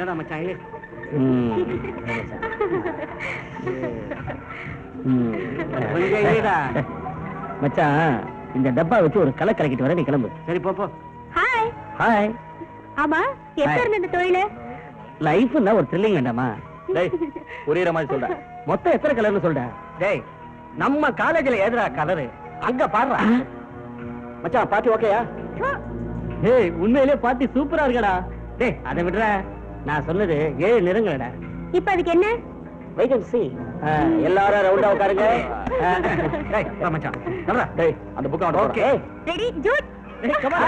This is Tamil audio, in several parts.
உண்மைதான் மச்சான். மச்சான், இந்த டப்பா வச்சு ஒரு களை கலக்கிட்டு வர, நீ கிளம்பு. சரி போ. ஹாய். ஹாய். ஆமா, எப்ப இருந்த இந்த தொழில? லைஃப்னா ஒரு த்ரில்லிங் வேண்டாமா? டேய், புரியுற மாதிரி சொல்ற. மொத்தம் எத்தனை கலர்னு சொல்ற? டேய், நம்ம காலேஜ்ல எதுரா கலரு? அங்க பாடுறா மச்சான். பாட்டி ஓகேயா? ஏய், உண்மையிலே பாட்டி சூப்பரா இருக்கடா. டேய், அதை விடுற. நான் சொன்னது 7 நிறங்களடா. இப்ப அதுக்கு என்ன? Wait and see. எல்லாரும் ரவுண்டா உட்காருங்க. டேய், வா மச்சான். வரடா. டேய், அந்த புக் அவன். ஓகே. ரெடி, ஜூட். Come on.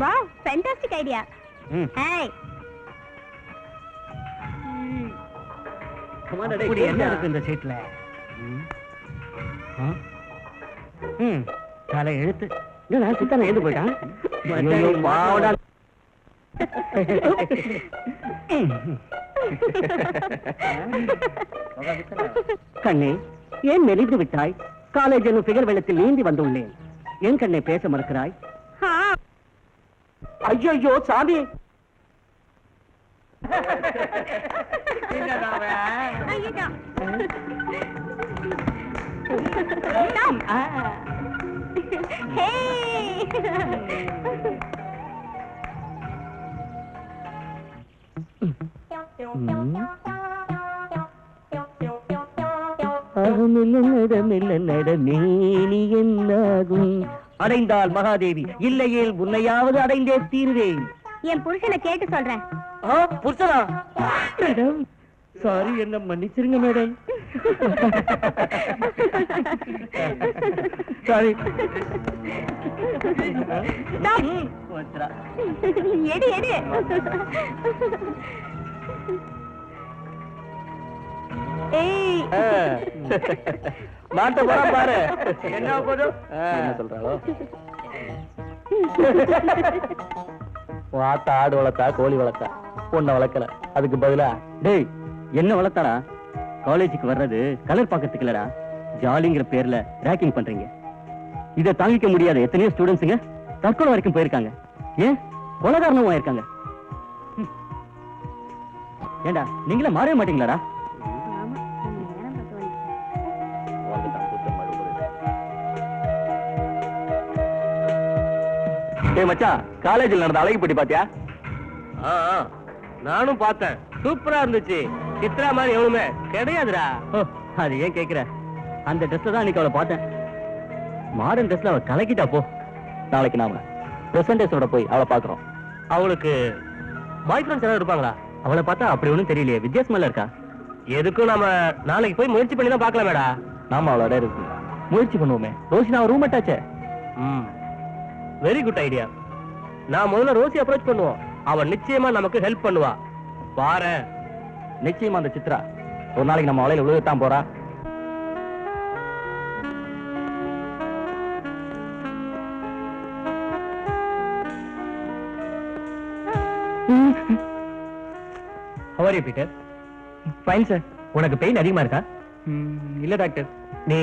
Wow, fantastic idea. Hey. அப்படி என்ன இருக்கு இந்த சீட்ல? தலை எழுத்து. என்னடா சித்தான எழுந்து போயிட்டான்? ஐயோ பாவடா. கண்ணே, ஏன் மெலிந்து விட்டாய்? காலேஜ் என்னும் பிகர் வெள்ளத்தில் நீந்தி வந்துள்ளேன். ஏன் கண்ணே பேச மறுக்கிறாய்? ஐயோ சாமி. அடைந்தால் மகாதேவி, இல்லையேல் உன்னையாவது அடைந்தே தீர்வேன். என் புருஷனை கேட்டு சொல்றேன். புருஷனா? மேடம் சாரி, என்ன மன்னிச்சிருங்க மேடம். சாரி. எடு எடு. ஏய், மாட்ட போறா பாரு. என்ன போதும் என்ன சொல்றாளோ? ஆத்தா ஆடு வளர்த்தா, கோழி வளர்த்தா, பொண்ணை வளர்க்கல. அதுக்கு பதிலா டேய், என்ன வளர்த்தாடா? காலேஜுக்கு வர்றது கலர் பாக்கிறதுக்கு இல்லடா, ஜாலிங்கிற பேர்ல ரேக்கிங் பண்றீங்க. இதை தாங்கிக்க முடியாத எத்தனையோ ஸ்டூடெண்ட்ஸுங்க தற்கொலை வரைக்கும் போயிருக்காங்க. ஏன் கொலைகாரணமும் ஆயிருக்காங்க. ஏண்டா நீங்களே மாறவே மாட்டீங்களாடா? டேய் மச்சான், காலேஜில் நடந்த அழகி போட்டி பாத்தியா? நானும் பார்த்தேன். சூப்பரா இருந்துச்சு. சித்ரா மாதிரி எவ்வளவுமே கிடையாதுடா. அது ஏன் கேக்குற? அந்த ட்ரெஸ்ல தான் அன்னைக்கு அவளை பார்த்தேன். மாடர்ன் ட்ரெஸ்ல அவ கலக்கிட்டா போ. நாளைக்கு நாம பிரசன்டேஸோட போய் அவளை பாக்குறோம். அவளுக்கு பாய் ஃப்ரெண்ட்ஸ் யாராவது இருப்பாங்களா? அவளை பார்த்தா அப்படி ஒண்ணும் தெரியலையே, வித்தியாசமா இருக்கா. எதுக்கும் நாம நாளைக்கு போய் முயற்சி பண்ணி தான் பார்க்கலாமேடா. நாம அவளோட இருக்கு முயற்சி பண்ணுவோமே. ரோஷினா அவ ரூம் ஆச்சே. Very good idea. நான் முதல்ல ரோசி அப்ரோச் பண்ணுவோம். அவன் நிச்சயமா நமக்கு ஹெல்ப் பண்ணுவா. பாரு, நிச்சயமா அந்த சித்ரா ஒரு நாளைக்கு நம்ம வலையில விழுகத்தான் போறா. How are you, Peter? Fine sir. உனக்கு பெயின் அதிகமா இருக்கா? இல்ல டாக்டர். நீ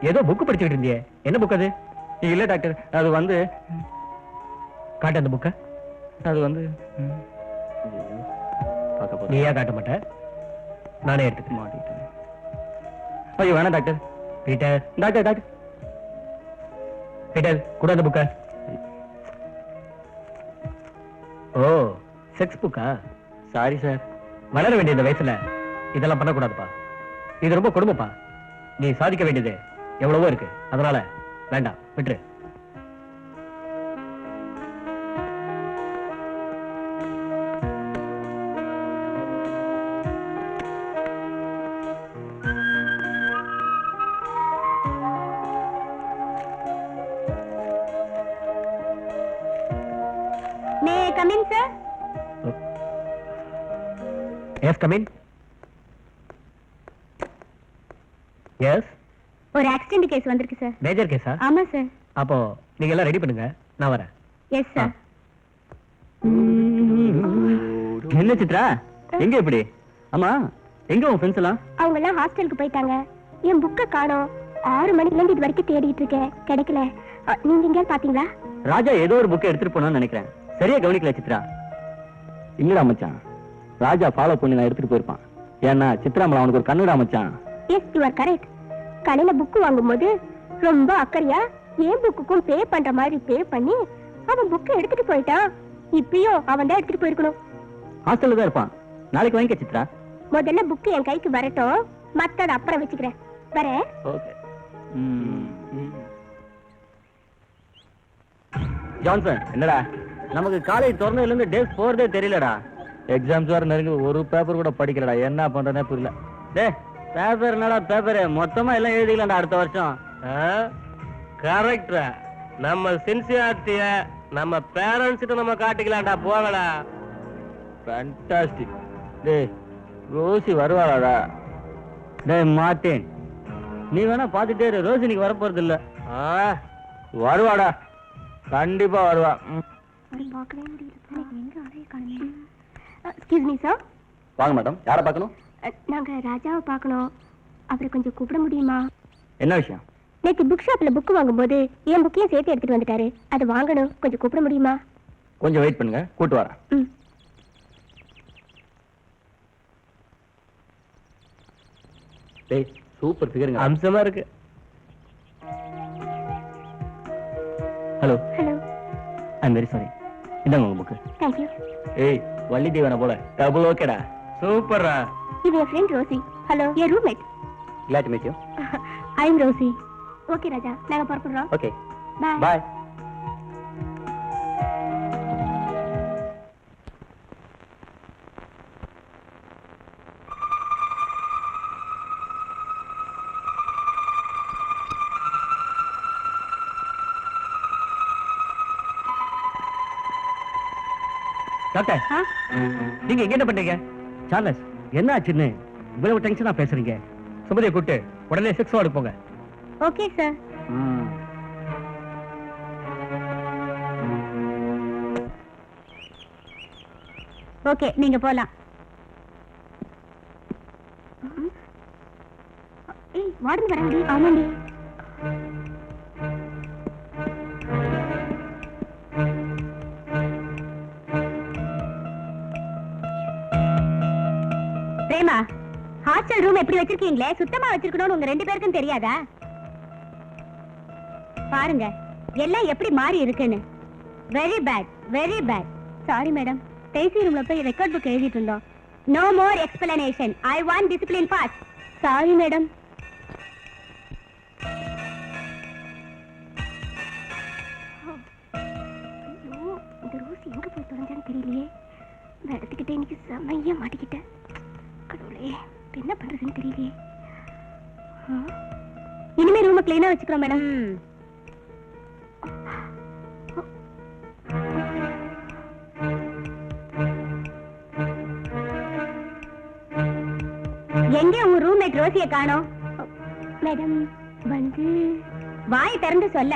ஏதோ புக் படிச்சுக்கிட்டு இருந்தியே, என்ன புக் அது? இல்ல டாக்டர், அது வந்து காட்டு அந்த புக்க. அது வந்து நீ ஏன் காட்ட மாட்ட? நானே எடுத்துக்க மாட்டேன். ஐயோ வேணாம் doctor. Peter, doctor doctor Peter கூட அந்த புக்க. ஓ, செக்ஸ் புக்கா? Sorry sir. வளர வேண்டிய இந்த வயசுல இதெல்லாம் பண்ணக்கூடாதுப்பா. இது ரொம்ப கொடுமைப்பா. நீ சாதிக்க வேண்டியது எவ்வளவோ இருக்கு. அதனால வேண்டாம், விட்டுரு. May I come in, sir? Yes, come in. Yes. ஒரு ஆக்சிடென்ட் கேஸ் வந்திருக்கு சார். மேஜர் கேஸா? ஆமா சார். அப்போ நீங்க எல்லாம் ரெடி பண்ணுங்க, நான் வரேன். Yes sir. என்ன சித்ரா, எங்க இப்படி? ஆமா, எங்க உன் ஃப்ரெண்ட்ஸ் எல்லாம்? அவங்க எல்லாம் ஹாஸ்டலுக்கு போயிட்டாங்க. என் புக்க காணோம். 6 மணில இருந்து இது வரைக்கும் தேடிட்டு இருக்கேன், கிடைக்கல. நீங்க எங்கேயாவது பாத்தீங்களா? ராஜா ஏதோ ஒரு புக்கை எடுத்துட்டு போனான்னு நினைக்கிறேன். சரியா கவனிக்கல சித்ரா. இல்லடா மச்சான், ராஜா ஃபாலோ பண்ணி நான் எடுத்துட்டு போயிருப்பான். ஏன்னா சித்ராமல அவனுக்கு ஒரு கண்ணுடா மச்சான். Yes you are correct. கடையில புக் வாங்கும்போது ரொம்ப அக்கறையா ஏன் புக்குக்கும் பே பண்ற மாதிரி பே பண்ணி அவன் புக்கை எடுத்துட்டு போயிட்டான். இப்பயும் அவன் தான் எடுத்துட்டு போயிருக்கணும். ஹாஸ்டல்ல தான் இருப்பான். நாளைக்கு வாங்கிக்க சித்ரா. முதல்ல புக்கு என் கைக்கு வரட்டும், மத்தத அப்புறம் வச்சுக்கிறேன். வரேன். ஓகே. ஜான்சன், என்னடா நமக்கு காலேஜ் திறந்ததுல இருந்து டேஸ் போறதே தெரியலடா. எக்ஸாம்ஸ் வேற நெருங்கி ஒரு பேப்பர் கூட படிக்கலடா. என்ன பண்றேனே புரியல. டேய் பேப்பர் என்னடா பேப்பர், மொத்தமா எல்லாம் எழுதிக்கலாம்டா அடுத்த வருஷம். கரெக்டா, நம்ம சின்சியாரிட்டிய நம்ம பேரண்ட்ஸ் கிட்ட நம்ம காட்டிக்கலாம்டா. போகடா. ஃபேண்டாஸ்டிக். டேய் ரோசி வருவாளாடா? டேய் மார்ட்டின், நீ வேணா பாத்துட்டே இரு. ரோசி இன்னைக்கு வர போறது இல்ல. வருவாடா, கண்டிப்பா வருவா. பார்க்கவே முடியல. எங்க அலைய காணோம். Excuse me sir. வாங்க மேடம். யாரை பார்க்கணும்? நாங்க ராஜாவை பார்க்கணும். அவரை கொஞ்சம் கூப்பிட முடியுமா? என்ன விஷயம்? நேற்று புக் ஷாப்ல புக் வாங்கும்போது என் புக்கையும் சேர்த்து எடுத்துட்டு வந்துட்டாரு. அதை வாங்கணும், கொஞ்சம் கூப்பிட முடியுமா? கொஞ்சம் வெயிட் பண்ணுங்க, கூட்டு வரேன். டேய் சூப்பர் ஃபிகருங்க. அம்சமா இருக்கு. Hello hello. I am very sorry. இந்தாங்க உங்க புக்கு. Thank you. ஏய் வள்ளி தேவன போல டபுள் ஓகேடா. சூப்பரா. இது என் ஃப்ரெண்ட் ரோசி. ஹலோ, என் roommate. glad to meet you. I am Rosy. Okay Raja, நாங்க புறப்படுறோம். Okay bye. பை. டாக்டர், நீங்க எங்க என்ன பண்றீங்க? சார்லஸ், என்ன ஆச்சுன்னு இவ்வளவு டென்ஷனா பேசுறீங்க? சுமதியை கூட்டு உடனே 6 வார்டு போங்க. Okay sir. ஓகே, நீங்க போலாம். ஏய் வார்டன் வராங்கடி. ஆமாண்டி. பிரேமா, ஹாஸ்டல் ரூம் எப்படி வச்சிருக்கீங்களே, சுத்தமா வச்சிருக்கணும்னு உங்க 2 பேருக்கும் தெரியாதா? பாருங்க எல்லாம் எப்படி மாறி இருக்குன்னு. Very bad, very bad. Sorry madam, பேசி ரூம்ல போய் ரெக்கார்ட் புக் எழுதிட்டு இருந்தோம். No more explanation. I want discipline boss. Sorry madam. இந்த ரோஸ் எங்க போய் தொலைஞ்சான்னு தெரியலையே. நடத்திக்கிட்டே இன்னைக்கு செம்மையா மாட்டிக்கிட்டேன். கடவுளே, என்ன பண்றதுன்னு தெரியலையே. இனிமே ரூமை கிளீனா வச்சுக்கிறோம் மேடம். எங்க உங்க ரூம்மேட் ரோசிய காணோம்? மேடம் வந்து வாய் திறந்து சொல்ல.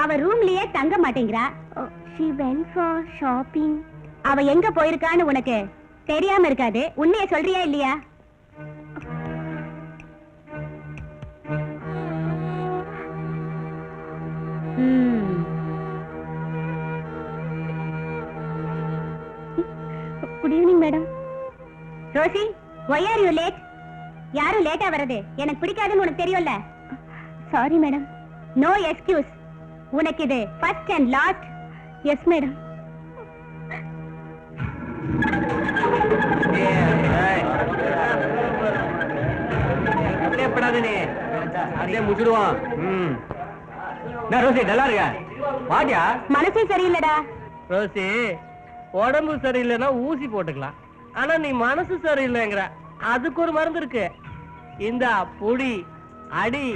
அவ ரூம்லயே தங்க மாட்டேங்கிறா. she went for shopping. அவ எங்க போயிருக்கான்னு உனக்கு தெரியாம இருக்காது. உண்மையை சொல்றியா இல்லையா? Good evening madam. Rosie, why are you late? யாரும் லேட்டா வரது எனக்கு பிடிக்காதுன்னு உனக்கு தெரியும்ல. Sorry madam. No excuse. உனக்கு இது first and last. Yes madam. Rosie நல்லா இருக்க? வாடியா. மனசே சரியில்லடா. ரோசி, உடம்பு சரியில்லைன்னா ஊசி போட்டுக்கலாம். ஆனா நீ மனசு சரியில்லைங்கிற, அதுக்கு ஒரு மருந்து இருக்கு. இந்த புடி அடி.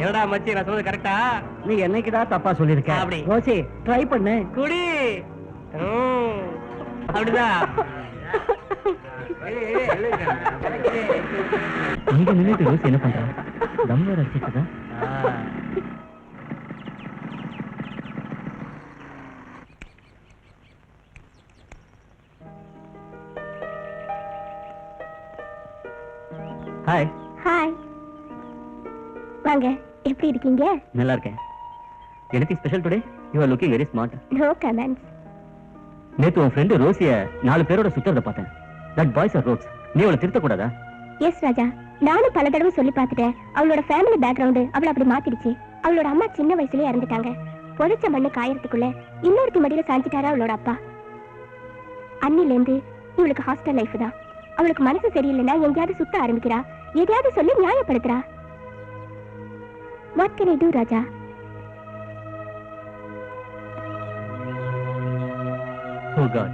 என்னடா மச்சி, நான் சொல்றது கரெக்டா? நீ என்னைக்குதான் தப்பா சொல்லிருக்க? அப்படி ரோசி ட்ரை பண்ணு. குடி. அப்படிதான். இங்க நின்னுட்டு ரோசி என்ன பண்றா? தம் வேற வச்சிருக்கா? ஹாய். வாங்க, எப்படி இருக்கீங்க? நல்லா இருக்கேன். Anything special today? You are looking very smart. No comments. நேத்து உன் ஃப்ரெண்டு ரோசிய 4 பேரோட சுத்துறத பார்த்தேன். That boys are rogues. நீ அவளை திருத்த கூடாதா? எஸ் ராஜா, நானும் பல தடவை சொல்லி பார்த்துட்டேன். அவளோட ஃபேமிலி பேக்ரவுண்ட் அவளை அப்படி மாத்திடுச்சு. அவளோட அம்மா சின்ன வயசுலயே இறந்துட்டாங்க. பொழைச்ச மண்ணு காயறதுக்குள்ள இன்னொருத்தி மடியில சாஞ்சிட்டாரா அவளோட அப்பா. அன்னிலேருந்து இவளுக்கு ஹாஸ்டல் லைஃப் தான். அவளுக்கு மனசு சரியில்லைன்னா எங்கேயாவது சுத்த ஆரம்பிக்கிறா, எதையாவது சொல்லி நியாயப்படுத்துறா. What can I do Raja? Oh God.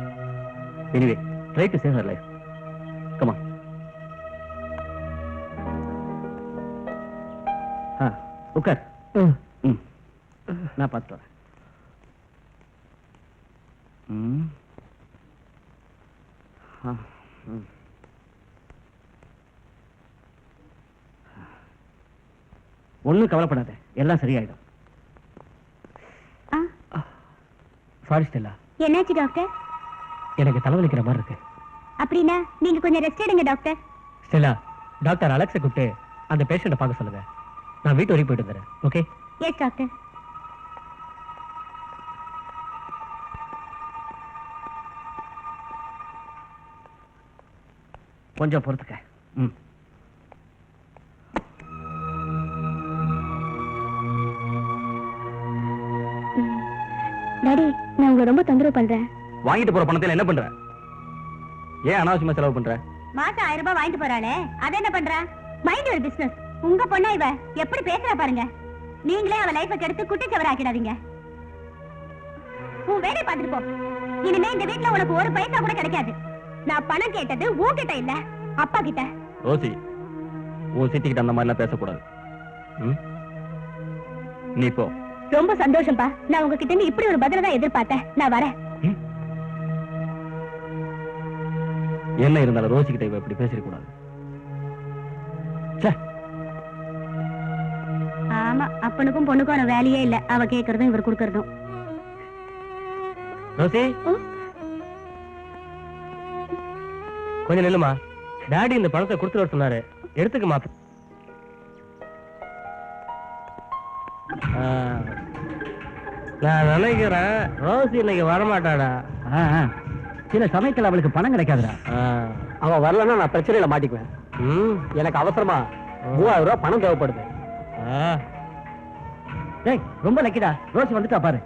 Anyway, try to save her life. Come on. உட்கார். நான் பார்த்து வரேன். ஒன்னும் கவலைப்படாத, எல்லாம் சரியாயிடும். Sorry Stella. என்னாச்சு டாக்டர்? எனக்கு தலைவலிக்கிற மாதிரி இருக்கு. அப்படின்னா நீங்க கொஞ்சம் ரெஸ்ட் எடுங்க டாக்டர். ஸ்டெல்லா, டாக்டர் அலெக்ஸை கூப்பிட்டு அந்த பேஷண்ட்டை பார்க்க சொல்லுங்க. நான் வீட்டு வரைக்கும் போயிட்டு வந்துடுறேன். ஓகே? Yes doctor. கொஞ்சம் பொறுத்துக்க. டாடி, நான் உங்களை ரொம்ப தொந்தரவு பண்றேன். வாங்கிட்டு போற பணத்துல என்ன பண்ற? ஏன் அனாவசியமா செலவு பண்ற? மாசம் 1000 ரூபாய் வாங்கிட்டு போறாளே, அத என்ன பண்ற? Mind your business. உங்க பொண்ணா இவ எப்படி பேசுறா பாருங்க. நீங்களே அவ லைஃபை கெடுத்து குட்டிச்சவர ஆக்கிடாதீங்க. உன் வேலையை பார்த்துட்டு போ. இனிமே இந்த வீட்ல உனக்கு ஒரு பைசா கூட கிடைக்காது. நான் பணம் கேட்டது உன்கிட்ட இல்ல, அப்பா கிட்ட. ரோசி, உன் சித்திக்கிட்ட அந்த மாதிரிலாம் பேசக்கூடாது. நீ போ. ரொம்ப சந்தோஷம்பா. நான் உங்ககிட்ட இருந்து இப்படி ஒரு பதில தான் எதிர்பார்த்தேன். நான் வரேன். என்ன இருந்தாலும் ரோசி கிட்ட இவ இப்படி பேசிடக்கூடாது. ஆமா, அப்பனுக்கும் பொண்ணுக்கும் வேலையே இல்ல. அவ கேக்குறதும் இவர் கொடுக்கறதும். ரோசி, கொஞ்சம் நில்லுமா. டாடி இந்த பணத்தை கொடுத்துட்டு வர சொன்னாரு, எடுத்துக்கமா. நான் நினைக்கிறேன் ரோசி இன்னைக்கு வரமாட்டாடா. சில சமயத்துல அவளுக்கு பணம் கிடைக்காதுடா. அவன் வரலன்னா நான் பிரச்சனையில மாட்டிக்குவேன். எனக்கு அவசரமா 3000 ரூபாய் பணம் தேவைப்படுது. ரொம்ப லக்கிடா. ரோசி வந்துட்டா பாரு.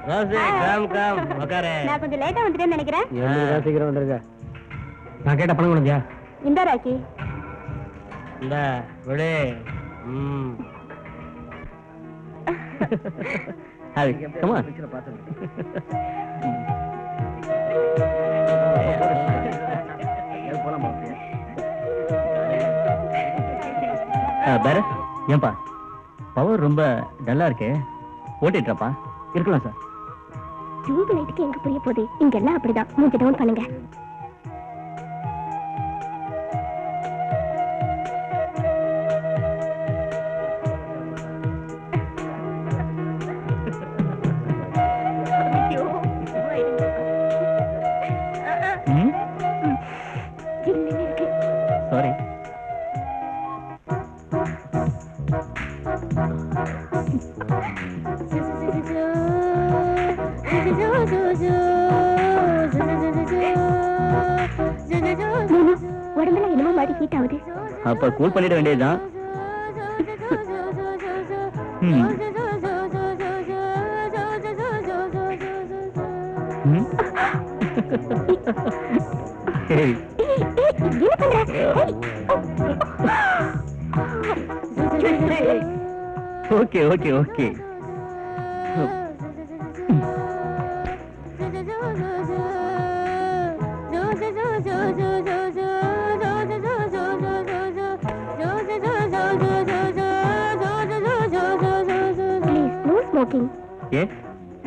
ரோசி, கம் கம் உட்காரு. நான் கொஞ்சம் லேட்டா வந்துட்டேன்னு நினைக்கிறேன். சீக்கிரம் வந்துருங்க. நான் கேட்ட பணம் கொடுங்க. இந்த ராக்கி இந்த விடு. Come on. பரத், ஏன்பா பவர் ரொம்ப டல்லா இருக்கே, ஓட்டிட்டுறப்பா? இருக்கலாம் சார். டியூப் லைட்டுக்கு எங்க புரிய போகுது? இங்க எல்லாம் அப்படிதான். மூஞ்ச டவுன் பண்ணுங்க. சாரி. உடம்புல என்னமோ மாதிரி ஹீட் ஆகுது. அப்ப கூல் பண்ணிட வேண்டியதுதான். Okay okay okay.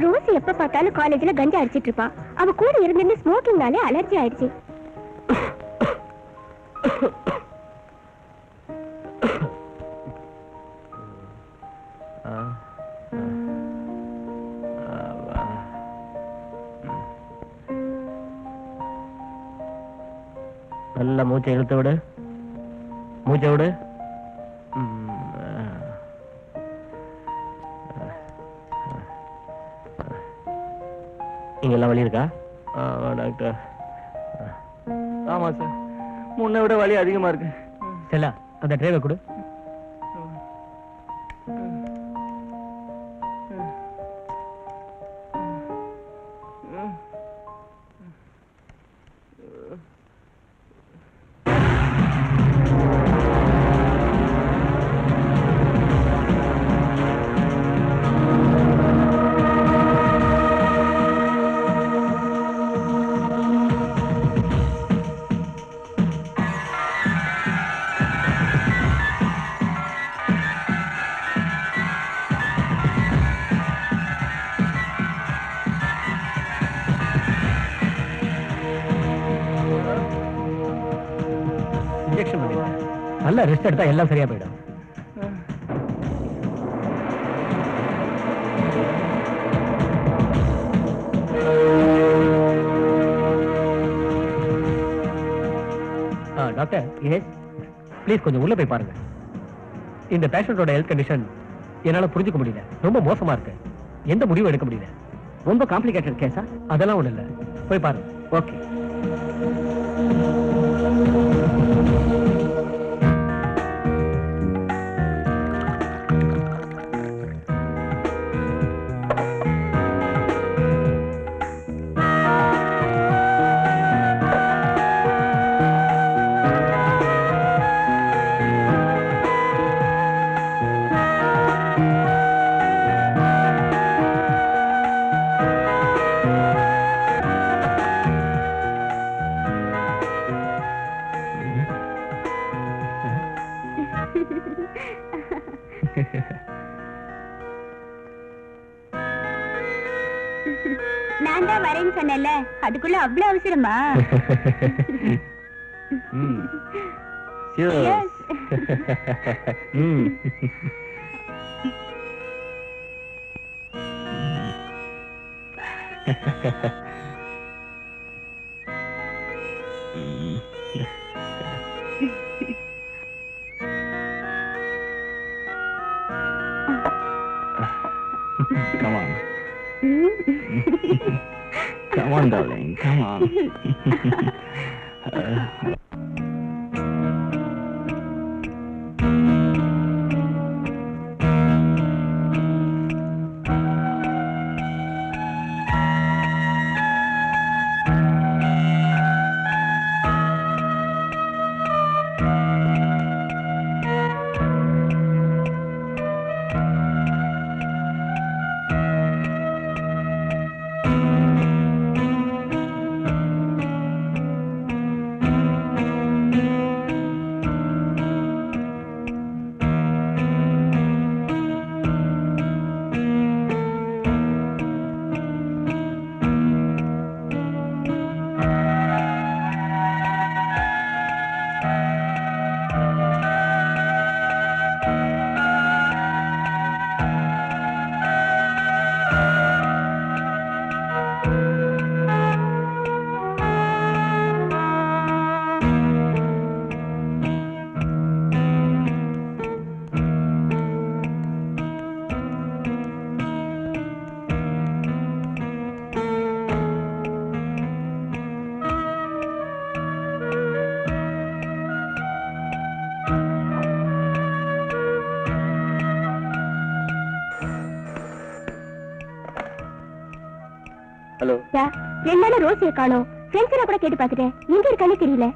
ரோசி எப்ப பார்த்தாலும் காலேஜ்ல கஞ்சா அடிச்சிட்டு இருப்பா. அவ கூட இருந்து ஸ்மோக்கிங்னாலே அலர்ஜி ஆயிடுச்சு. நல்ல மூச்சை இழுத்து விடு. மூச்சை விடு. இங்கெல்லாம் வலி இருக்கா? டாக்டர். ஆமா சார், முன்னை விட வலி அதிகமா இருக்கு. செல்லா, அந்த டிரைவர் கொடு. இன்ஜெக்ஷன் பண்ணிடுறேன். நல்லா ரெஸ்ட் எடுத்தா எல்லாம் சரியா போயிடும். டாக்டர், எஸ் ப்ளீஸ் கொஞ்சம் உள்ள போய் பாருங்க. இந்த பேஷண்டோட ஹெல்த் கண்டிஷன் என்னால புரிஞ்சுக்க முடியல. ரொம்ப மோசமா இருக்கு. எந்த முடிவும் எடுக்க முடியல. ரொம்ப காம்ப்ளிகேட்டட் கேஸா? அதெல்லாம் ஒண்ணு இல்ல, போய் பாருங்க. ஓகே. நான் தான் வரேன்னு சொன்னேன்ல, அதுக்குள்ள அவ்வளவு அவசரமா? Yes. Come on. Come on, darling. Come on. Hello. ரெண்டு நாள் ரோசியை காணோம். ஃப்ரெண்ட்ஸ் கூட கேட்டு பார்த்துட்டேன், எங்க இருக்கானே தெரியல.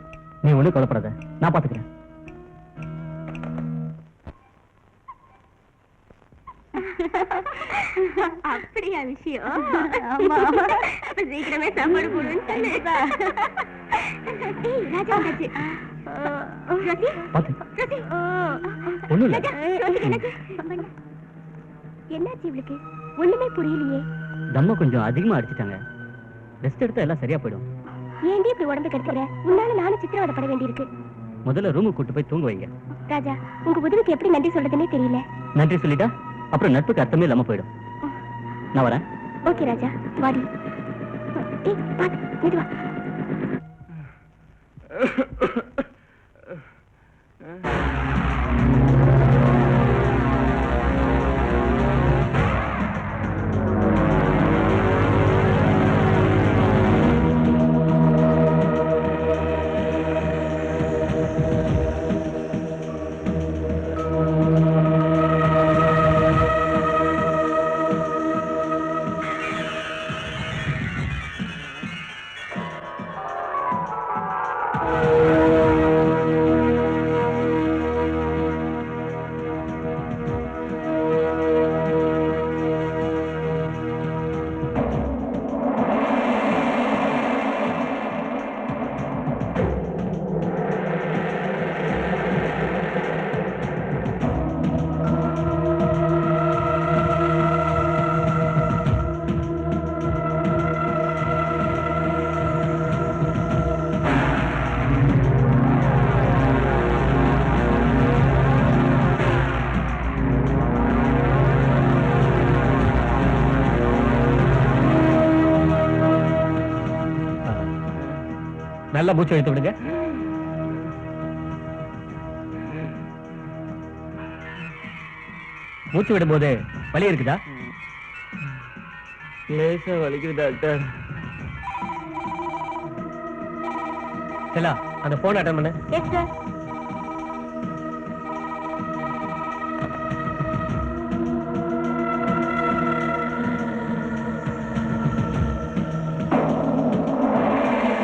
நீ ஒண்ணு கவலைப்படாத, நான் பாத்துக்கிறேன். அப்படியா விஷயம்? ஆமா, சீக்கிரமே சாப்பாடு போடுன்னு சொல்லுப்பா. ராஜா வந்தாச்சு. ஒண்ணும் இல்ல. என்னாச்சு இவளுக்கு? ஒண்ணுமே புரியலையே. தம்மா கொஞ்சம் அதிகமா அடிச்சிட்டாங்க. ரெஸ்ட் எடுத்தா எல்லாம் சரியா போயிடும். ஏன்டி இப்படி உடம்பு கெடுத்துக்கிற? உன்னால நானும் சித்திரவதைப்பட வேண்டியிருக்கு. முதல்ல ரூமுக்கு கூட்டு போய் தூங்க வைங்க. ராஜா, உங்க உதவிக்கு எப்படி நன்றி சொல்றதுன்னே தெரியல. நன்றி சொல்லிட்டா அப்புறம் நட்புக்கு அர்த்தமே இல்லாம போயிடும். நான் வரேன். ஓகே ராஜா, வாடி. ஏய், பாத்து, மெதுவா. நல்லா மூச்சு எடுத்து விடுங்க. மூச்சு விடும்போது வலி இருக்குதா? லேசா வலிக்குது டாக்டர். செல்லா, அந்த போன் அட்டன் பண்ணு. Yes sir.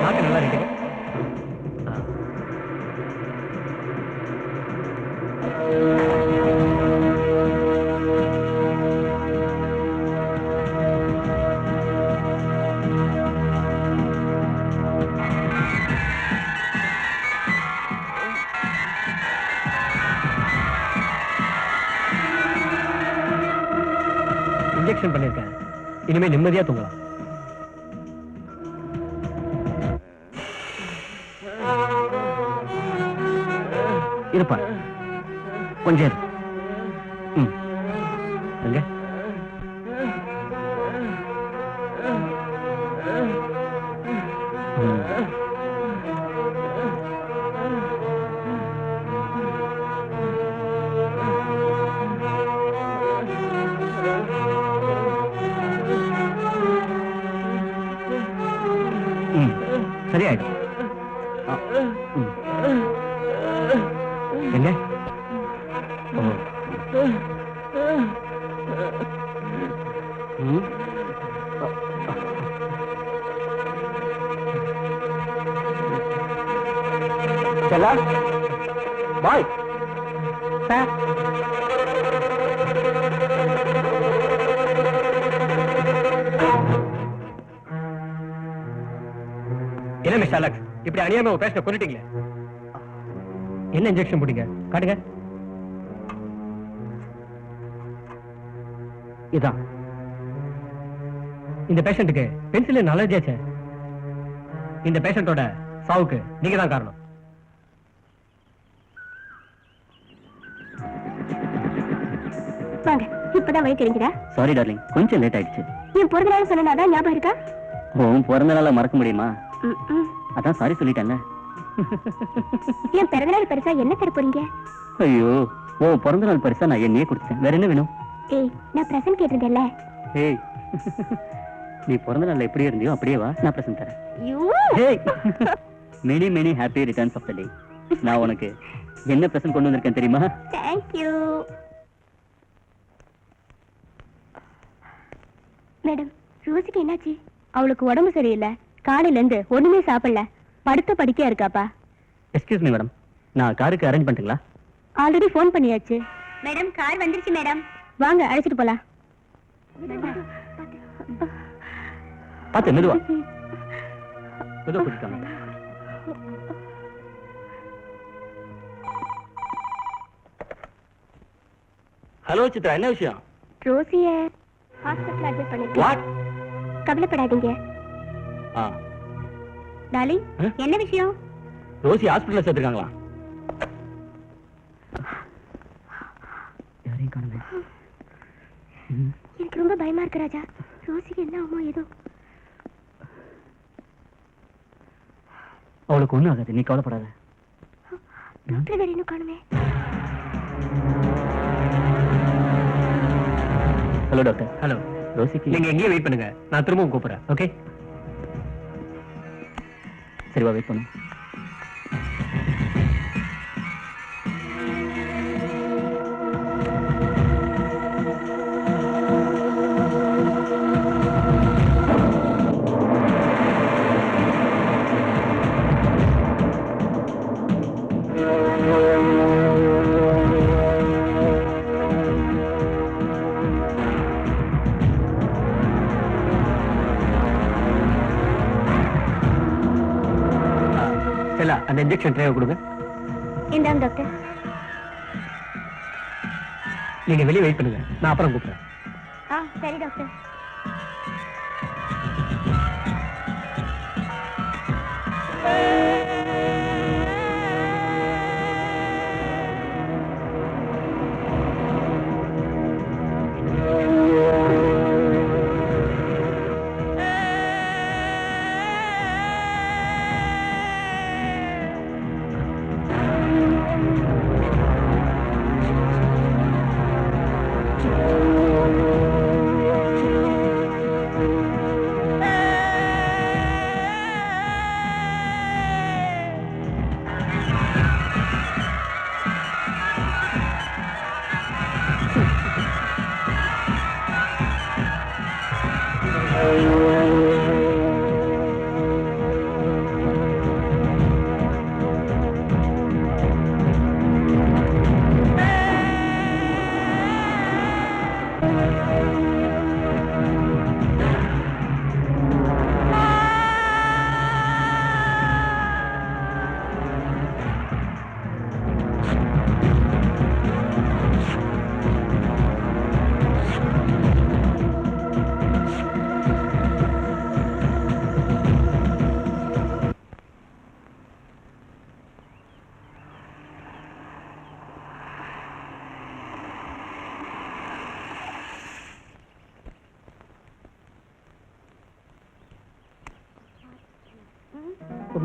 நாக்கு நல்லா இருக்கு. இன்ஜெக்ஷன் பண்ணிருக்கேன். இனிமே நிம்மதியா தூங்கலாம். இருப்பா, கொஞ்சம் இரு. எங்க சரியாயிடும். எங்க செல்லா, பாய் சார், என்ன மிஸ்டர் அலெக்ஸ், இப்படி அநியாயமா ஒரு பேஷண்ட கொன்னுட்டீங்களே. என்ன இன்ஜெக்ஷன் போட்டீங்க? காட்டுங்க. இதான். இந்த பேஷண்ட்டுக்கு பென்சிலின் அலர்ஜி ஆச்சு. இந்த பேஷண்டோட சாவுக்கு நீங்க தான் காரணம். வாங்க, இப்பதான் வழி தெரிஞ்சுதா? சாரி டார்லிங், கொஞ்சம் லேட் ஆயிடுச்சு. என் பிறந்த நாள் சொன்னதான் ஞாபகம் இருக்கா? உன் பிறந்த நாள மறக்க முடியுமா? அதான் சாரி சொல்லிட்டேன்ல. என் பிறந்த நாள் பெருசா என்ன தர போறீங்க? ஐயோ, உன் பிறந்த நாள் பரிசா நான் என்னையே கொடுத்தேன். வேற என்ன வேணும்? ஏய், நான் பிரசன்ட் கேட்டிருந்தேன்ல. ஏய், நீ பிறந்த நாள்ல எப்படி இருந்தியோ அப்படியே வா, நான் பிரசன்ட் தரேன். ஏய், many many happy returns of the day. நான் உனக்கு என்ன பிரசன்ட் கொண்டு வந்திருக்கேன் தெரியுமா? Thank you. மேடம், ரோசிக்கு என்னாச்சு? அவளுக்கு உடம்பு சரியில்லை. காலையில இருந்து ஒண்ணுமே சாப்பிடல. படுத்த படுக்கையா இருக்காப்பா. எக்ஸ்கியூஸ் மீ மேடம், நான் காருக்கு அரேஞ்ச் பண்ணிட்டுங்களா? ஆல்ரெடி ஃபோன் பண்ணியாச்சு. மேடம், கார் வந்துருச்சு மேடம். வாங்க, அழைச்சிட்டு போலாம். பாத்து மெதுவா மெதுவா கூட்டிட்டாங்க. ஹலோ சித்ரா, என்ன விஷயம்? ரோசிய ஹாஸ்பிடல் அட்மிட் பண்ணிருக்கேன். வாட்? கவலைப்படாதீங்க. டார்லிங், என்ன விஷயம்? ரோசி ஹாஸ்பிடல்ல சேர்த்திருக்காங்களா? யாரையும் காணல. எனக்கு ரொம்ப பயமா இருக்கு ராஜா. ரோசிக்கு என்ன ஆகுமோ ஏதோ. அவளுக்கு ஒண்ணும் ஆகாது, நீ கவலைப்படாத. டாக்டர் வேற இன்னும் காணுமே. Hello doctor. ஹலோ. ரோசிக்கு நீங்க எங்கேயே வெயிட் பண்ணுங்க, நான் திரும்பவும் கூப்பிடுறேன். ஓகே? சரிவா, வெயிட் பண்ணு. அந்த இன்ஜெக்ஷன் ட்ரே கொடுங்க. இந்தாங்க டாக்டர். நீங்க வெளியே வெயிட் பண்ணுங்க, நான் அப்புறம் கூப்பிடுறேன். சரி doctor.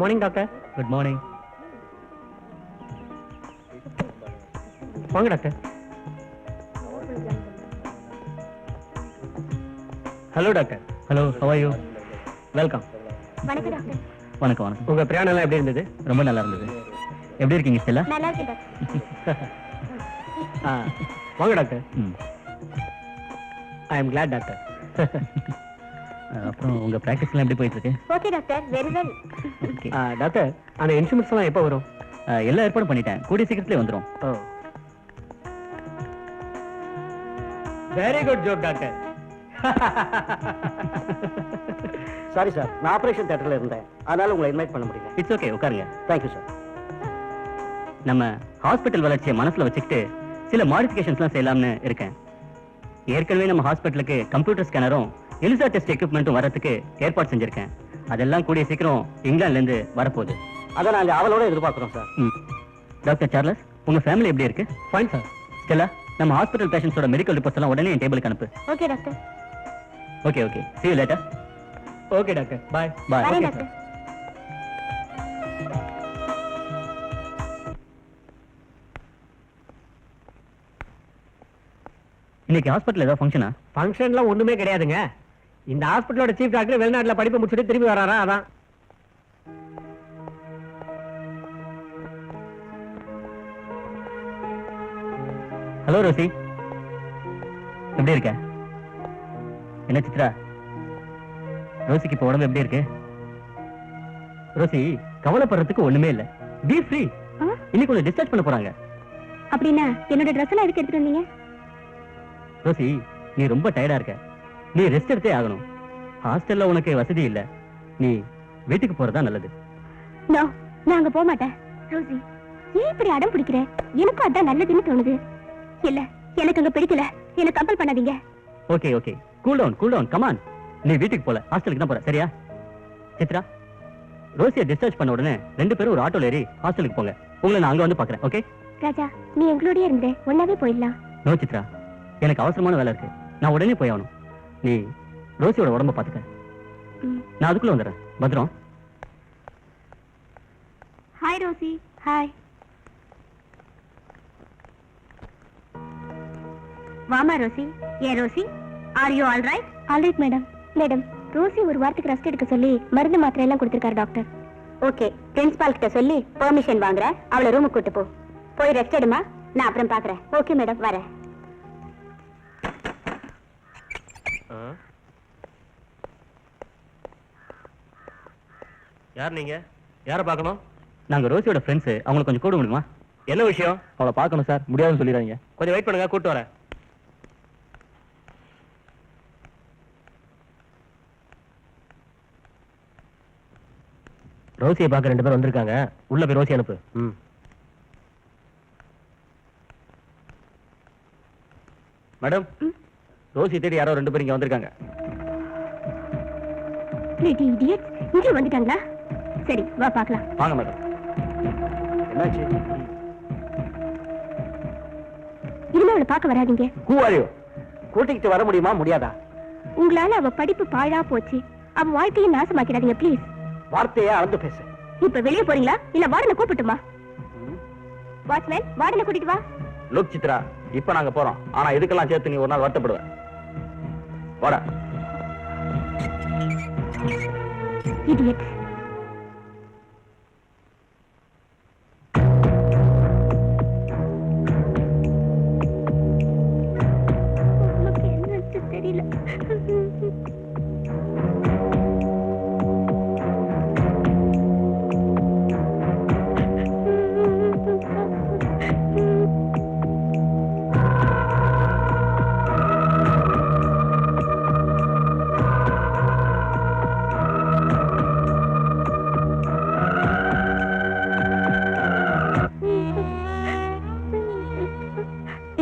Morning doctor. Good morning. வாங்க doctor. Hello doctor. Hello, how are you? Welcome. வணக்கம் டாக்டர். வணக்கம் வணக்கம். உங்க பிரயாணம் எல்லாம் எப்படி இருந்தது? ரொம்ப நல்லா இருந்தது. எப்படி இருக்கீங்க ஸ்டெல்லா? நல்லா இருக்கேன் டாக்டர். வாங்க டாக்டர். ம். I am glad doctor. அப்புறம் உங்க பிராக்டிஸ்லாம் எப்படி போயிட்டு இருக்கு? Okay doctor, very well. Okay. Doctor, அந்த இன்ஸ்ட்ருமெண்ட்ஸ் எல்லாம் எப்போ வரும்? எல்லா ஏற்பாடும் பண்ணிட்டேன். கூடிய சீக்கிரத்திலே வந்துரும். ஓ, very good joke doctor. Sorry sir, நான் ஆபரேஷன் தியேட்டர்ல இருந்தேன், அதனால உங்களை இன்வைட் பண்ண முடியல. இட்ஸ் ஓகே, உட்காருங்க. Thank you sir. நம்ம ஹாஸ்பிட்டல் வளர்ச்சியை மனசுல வச்சுக்கிட்டு சில மாடிஃபிகேஷன்ஸ்லாம் செய்யலாம்னு இருக்கேன். ஏற்கனவே நம்ம ஹாஸ்பிட்டலுக்கு கம்ப்யூட்டர் ஸ்கேனரும் எலிசா டெஸ்ட் எக்யூப்மெண்ட்டும் வரதுக்கு ஏற்பாடு செஞ்சிருக்கேன். அதெல்லாம் கூடிய சீக்கிரம் இங்கிலாந்துல இருந்து வரப்போகுது. அதை நாங்க அவளோட எதிர்பார்க்கிறோம் சார். டாக்டர் சார்லஸ், உங்க ஃபேமிலி எப்படி இருக்கு? Fine sir. ஸ்டெல்லா, நம்ம ஹாஸ்பிட்டல் பேஷண்ட்ஸோட மெடிக்கல் ரிப்போர்ட்ஸ் எல்லாம் உடனே என் டேபிளுக்கு அனுப்பு. Okay doctor. Okay okay, see you later. Okay doctor, bye. Bye. வரேன் Okay, டாக்டர். இன்னைக்கு ஹாஸ்பிட்டல் ஏதாவது ஃபங்க்ஷனா? ஃபங்க்ஷன்லாம் ஒண்ணுமே கிடையாதுங்க. இந்த ஹாஸ்பிட்டலோட சீஃப் டாக்டர் வெளிநாட்டுல படிப்பு முடிச்சுட்டு திரும்பி வராரா, அதான். ஹலோ ரோசி, எப்படி இருக்க? என்ன சித்ரா, ரோசிக்கு இப்ப உடம்பு எப்படி இருக்கு? ரோசி, கவலைப்படுறதுக்கு ஒண்ணுமே இல்ல. B free. இன்னைக்கு உன்னை டிஸ்சார்ஜ் பண்ண போறாங்க. அப்படின்னா என்னோட ட்ரெஸ் எல்லாம் எதுக்கு எடுத்துட்டு வந்தீங்க? ரோசி, நீ ரொம்ப டயர்டா இருக்க. நீ ரெஸ்ட் எடுத்தே ஆகணும். ஹாஸ்டல்ல உனக்கு வசதி இல்ல. நீ வீட்டுக்கு போறதா நல்லது. நோ, நான் அங்க போக மாட்டேன். ரோசி, ஏன் இப்படி அடம் பிடிக்கிற? எனக்கும் அதான் நல்லதுன்னு தோணுது. இல்ல, எனக்கு அங்க பிடிக்கல. என்ன கம்பல் பண்ணாதீங்க. Okay okay, cool down come on. நீ வீட்டுக்கு போல, ஹாஸ்டலுக்கு தான் போற, சரியா? சித்ரா, ரோசியை டிஸ்சார்ஜ் பண்ண உடனே 2 பேரும் ஒரு ஆட்டோல ஏறி ஹாஸ்டலுக்கு போங்க. உங்களை நான் அங்க வந்து பாக்குறேன். ஓகே ராஜா, நீ எங்களோடய இருந்து ஒன்னாவே போயிடலாம். நோ சித்ரா, எனக்கு அவசரமான வேலை இருக்கு. நான் உடனே போய் ஆகணும். நீ ரோசியோட உடம்ப பாத்துக்க. நான் அதுக்குள்ள வந்துடுறேன். பத்ரம். Hi Rosy. ஹாய். வாமா ரோசி. ஏன் Rosy, are you all right? All right madam. Madam, Rosy ஒரு வாரத்துக்கு ரெஸ்ட் எடுக்க சொல்லி மருந்து மாத்திரை எல்லாம் கொடுத்திருக்காரு டாக்டர். ஓகே, பிரின்சிபால் கிட்ட சொல்லி பெர்மிஷன் வாங்குற. அவளை ரூமுக்கு கூட்டு போ. போய் ரெஸ்ட் எடுமா, நான் அப்புறம் பாக்குறேன். ஓகே மேடம், வரேன். யார் நீங்க? யாரை பார்க்கணும்? நாங்க ரோசியோட ஃப்ரெண்ட்ஸ். அவங்களை கொஞ்சம் கூட முடியுமா? என்ன விஷயம்? அவளை பார்க்கணும் சார். முடியாதுன்னு சொல்லிடுறாங்க. கொஞ்சம் வெயிட் பண்ணுங்க, கூட்டு வரேன். ரோசியை பார்க்க 2 பேர் வந்திருக்காங்க. உள்ள போய் ரோசி அனுப்பு. மேடம், ரோசி தேடி யாரோ 2 பேர் இங்க வந்திருக்காங்க. லேடி இடியட், இங்க வந்துட்டாங்களா? சரி, வா பார்க்கலாம். வாங்க மேடம். என்னாச்சு? இனிமே அவளை பார்க்க வராதீங்க. Who are you? கூட்டிக்கிட்டு வர முடியுமா, முடியாதா? உங்களால அவ படிப்பு பாழா போச்சு. அவ வாழ்க்கையை நாசமாக்கிடாதீங்க ப்ளீஸ். வார்த்தையா அளந்து பேசு. இப்ப வெளியே போறீங்களா இல்ல வார்டனை கூப்பிட்டுமா? வாட்ச்மேன், வார்டனை கூட்டிட்டு வா. லுக் சித்ரா, இப்ப நாங்க போறோம். ஆனா இதுக்கெல்லாம் சேர்த்து நீ ஒரு நாள் வருத்தப்படுவ. வாடா. இடியட். உனக்கு என்னன்னு தெரியல.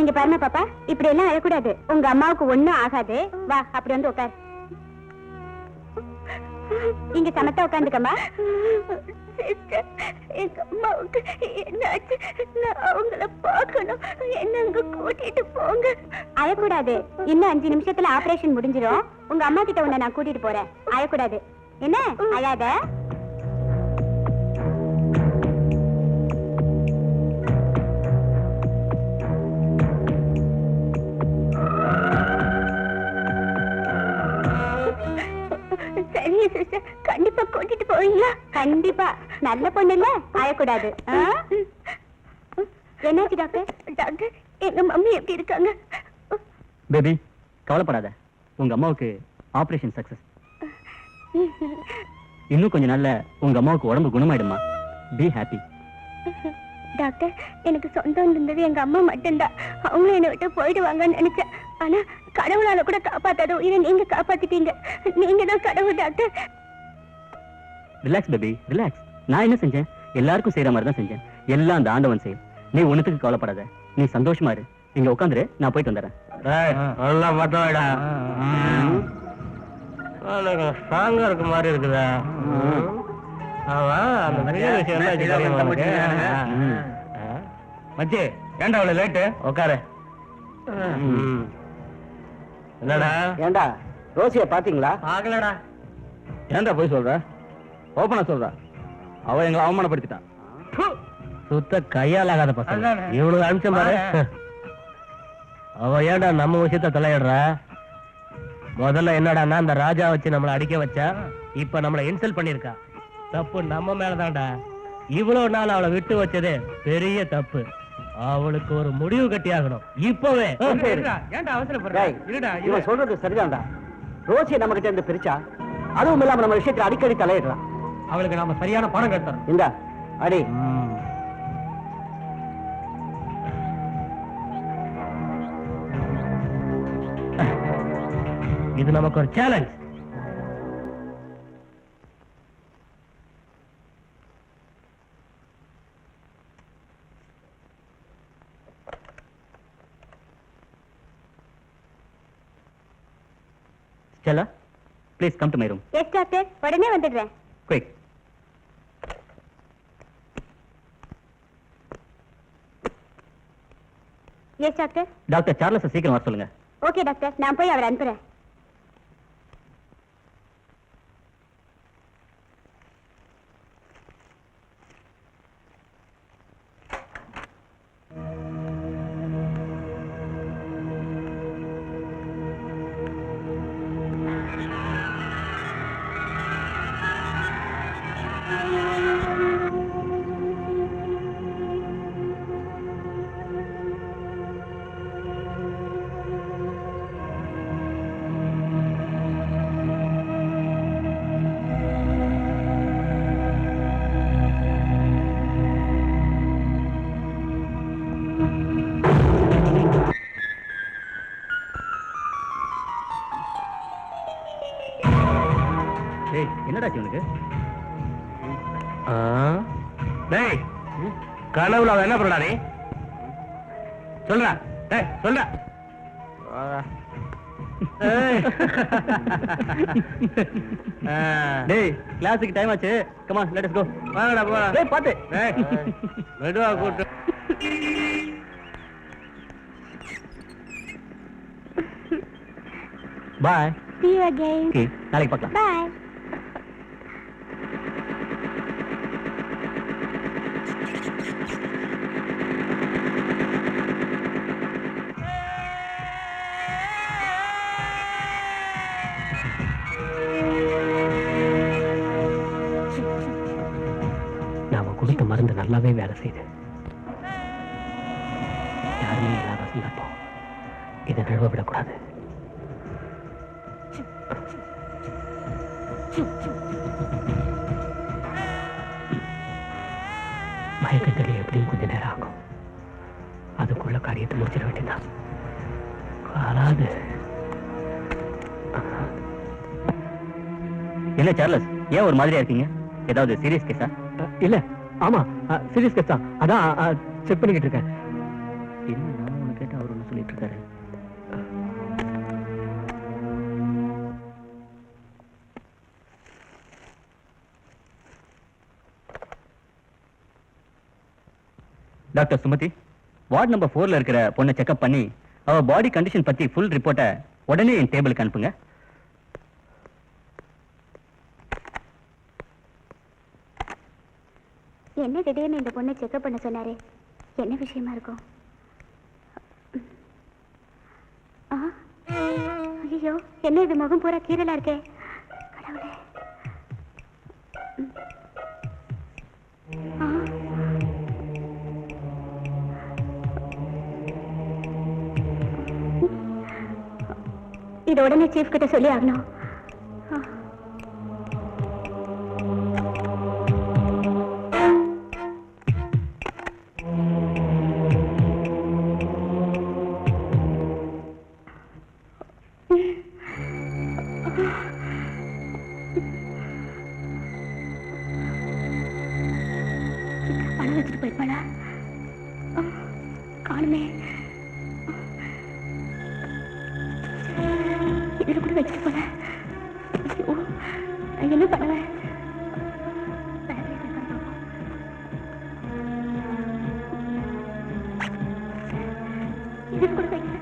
இங்க பாருங்க பாப்பா, இப்படி எல்லாம் அழக்கூடாது. உங்க அம்மாவுக்கு ஒண்ணும் ஆகாது. வா, அப்படி வந்து உட்கார். இங்க சமத்தா உட்காந்துக்கம்மா. எங்க அம்மாவுக்கு என்னாச்சு? நான் அவங்கள பார்க்கணும். என்ன அங்க கூட்டிட்டு போங்க. அழக்கூடாது. இன்னும் 5 நிமிஷத்துல ஆபரேஷன் முடிஞ்சிடும். உங்க அம்மா கிட்ட உன்னை நான் கூட்டிட்டு போறேன். அழக்கூடாது. என்ன அழாத? இல்ல கண்டிப்பா நல்ல பொண்ணு இல்ல அழக்கூடாது. என்னாச்சு டாக்டர்? டாக்டர் எங்க மம்மி எப்படி இருக்காங்க? பேபி கவலைப்படாத, உங்க அம்மாவுக்கு ஆபரேஷன் சக்சஸ். இன்னும் கொஞ்ச நாள்ல உங்க அம்மாவுக்கு உடம்பு குணமாயிடுமா. Be happy. டாக்டர் எனக்கு சொந்தம் இருந்தது எங்க அம்மா மட்டும்தான். அவங்களும் என்னை விட்டு போயிடுவாங்கன்னு நினைச்சேன். ஆனா கடவுளால கூட காப்பாத்தாத உயிரை நீங்க காப்பாத்திட்டீங்க. நீங்க தான் கடவுள் டாக்டர். Relax baby relax. நான் என்ன செஞ்சேன்? எல்லாருக்கும் செய்யற மாதிரி தான் செஞ்சேன். எல்லாம் அந்த ஆண்டவன் செய்யும். நீ ஒண்ணுத்துக்கு கவலைப்படாத, நீ சந்தோஷமா இரு. நீங்க உட்காந்துரு, நான் போயிட்டு வந்துடுறேன். நல்லா பட்டோடா. ஸ்ட்ராங்கா இருக்க மாதிரி இருக்குதா? மச்சி ஏன்டா அவ்வளவு லேட்டு? உட்காரு. என்னடா? ஏண்டா ரோசிய பாத்தீங்களா? ஆகலடா. ஏன்டா போய் சொல்ற? ஓப்பனா சொல்ற. அவ எங்களை அவமானப்படுத்திட்டான். சுத்த கையால் ஆகாத பசங்க. இவனுக்கு அனுப்பிச்ச பாரு. அவ ஏன்டா நம்ம விஷயத்த தலையிடுற? முதல்ல என்னடான்னா அந்த ராஜா வச்சு நம்மளை அடிக்க வச்சா, இப்ப நம்மளை இன்சல்ட் பண்ணிருக்கா. தப்பு நம்ம மேலதான்டா. இவ்வளவு நாள் அவளை விட்டு வச்சதே பெரிய தப்பு. அவளுக்கு ஒரு முடிவு கட்டி ஆகணும் இப்பவே. ஏன்டா அவசரப்படுற? இவன் சொல்றது சரிதான்டா. ரோசிய நம்ம கிட்ட இருந்து பிரிச்சா, அதுவும் இல்லாம நம்ம விஷயத்துல அடிக்கடி தலையிடுறான். அவளுக்கு நாம சரியான பணம் கட்டணும். இந்த அடி இது நமக்கு ஒரு challenge. Stella, please come to my room. Yes doctor, உடனே வந்துடுறேன். Quick. Yes doctor. Doctor Charles சீக்கிரம் வர சொல்லுங்க. ஓகே டாக்டர், நான் போய் அவரை அனுப்புறேன். என்னடா உனக்கு? டேய் கனவுல அவ என்ன பண்ணா? நீ சொல்றா. டேய் சொல்றா. டேய் கிளாஸுக்கு டைம் ஆச்சு. Come on, let us go. வாங்கடா போடா. டேய் பாத்து. டேய் மெதுவா கூட்டு. Bye. See you again. Okay, நாளைக்கு பார்க்கலாம். Bye. நாம கொடுத்த மருந்து நல்லாவே வேலை செய்யுது. யாருமே இல்லாத சந்தர்ப்பம். இதை நழுவ விடக்கூடாது. மயக்கத்தில் எப்படியும் கொஞ்ச நேரம் ஆகும். அதுக்குள்ள காரியத்தை முடிச்சிட வேண்டியதான். காலாது. என்ன சார்லஸ், ஏன் ஒரு மாதிரியா இருக்கீங்க? ஏதாவது சீரியஸ் கேஸா? இல்ல, ஆமா சீரியஸ் கேஸ் தான். அதான் செக் பண்ணிக்கிட்டு இருக்கேன். இல்ல, நான் ஒண்ணு கேட்டா அவர் ஒண்ணு சொல்லிட்டு இருக்காரு. டாக்டர் சுமதி, வார்டு நம்பர் 4ல இருக்கிற பொண்ணை செக்அப் பண்ணி அவ பாடி கண்டிஷன் பத்தி ஃபுல் ரிப்போர்ட்டை உடனே என் டேபிளுக்கு அனுப்புங்க. என்ன திடீர்னு இந்த பொண்ணை செக்அப் பண்ண சொன்னாரு? என்ன விஷயமா இருக்கும்? ஐயோ, என்ன இது முகம் பூரா கீரலா இருக்கே. கடவுளே. இதை உடனே சீஃப் கிட்ட சொல்லி ஆகணும். பணம் வச்சுட்டு போயிருப்பாளா? காணுமே. இதுல கூட வச்சுட்டு போல. ஐயோ, நான் என்ன பண்ணுவேன்? இதுல கூட வைக்கல.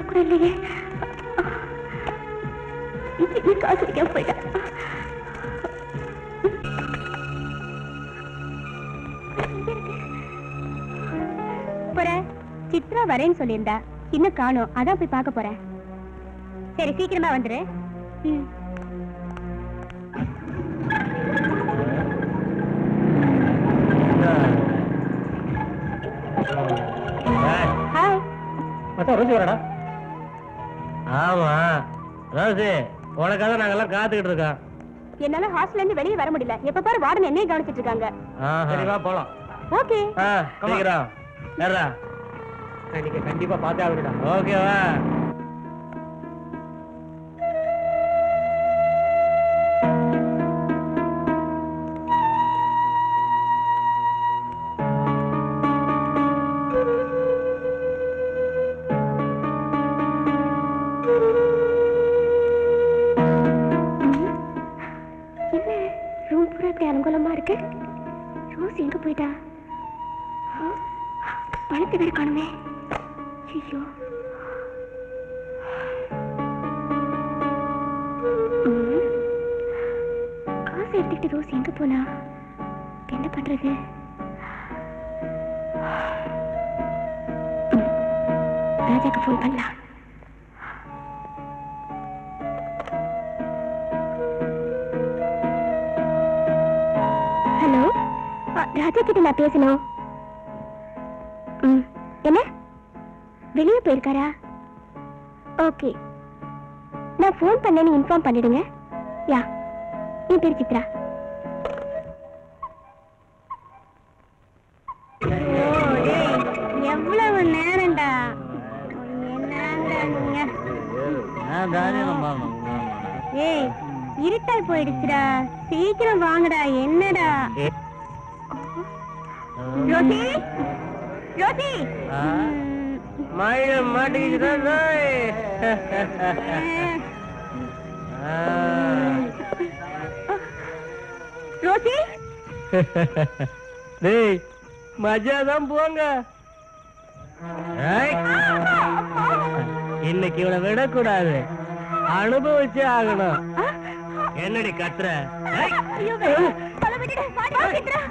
கூட இல்லையே. காசு வைக்காம போயிட்டேன். சித்ரா வரேன்னு சொல்லியிருந்தா, இன்னும் காணோம். அதான் போய் பார்க்க போறேன். சரி, சீக்கிரமா வந்துரு. ஹாய். மச்சான், ரோசி வரடா. ஆமா ரோசி, உனக்காக நாங்கெல்லாம் காத்துக்கிட்டு இருக்கோம். என்னால ஹாஸ்டல்ல இருந்து வெளியே வர முடியல. எப்ப பாரு வார்டன் என்னைய கவனிச்சிட்டு இருக்காங்க. சரி வா போலாம். ஓகே. சீக்கிரம் ஏறா. நீங்க கண்டிப்பா பார்த்தே ஆகுறா. ஓகேவா? ரூம் பூரா இப்படி அலங்கோலமா இருக்கு. ரோஸ் எங்க போயிட்டா? பணத்தை வேற காணுமே. ஐயோ, காசு எடுத்துக்கிட்டு ரோஸ் எங்க போனா? என்ன பண்றது? ராஜாக்கு போன் பண்ணலாம். ஹலோ, ராஜா கிட்ட நான் பேசணும். என்ன, வெளியே போயிருக்காரா? ஓகே, நான் போன் பண்ணேன்னு இன்ஃபார்ம் பண்ணிடுங்க. யா, என் பேர் சித்ரா. எவ்வளவு நேரம்டா? ஏய், இருட்டாய் போயிடுச்சுடா. சீக்கிரம் வாங்கடா. என்னடா ரோசி? ரோசி, மழை மாட்டிக்கிச்சுடா. ரோசி, டேய் மஜாதான் போங்க. இன்னைக்கு இவளை விடக்கூடாது, அனுபவிச்சே ஆகணும். என்னடி கத்துற? ஐயோ, பல விட்டுடு. வாடா சித்ரா.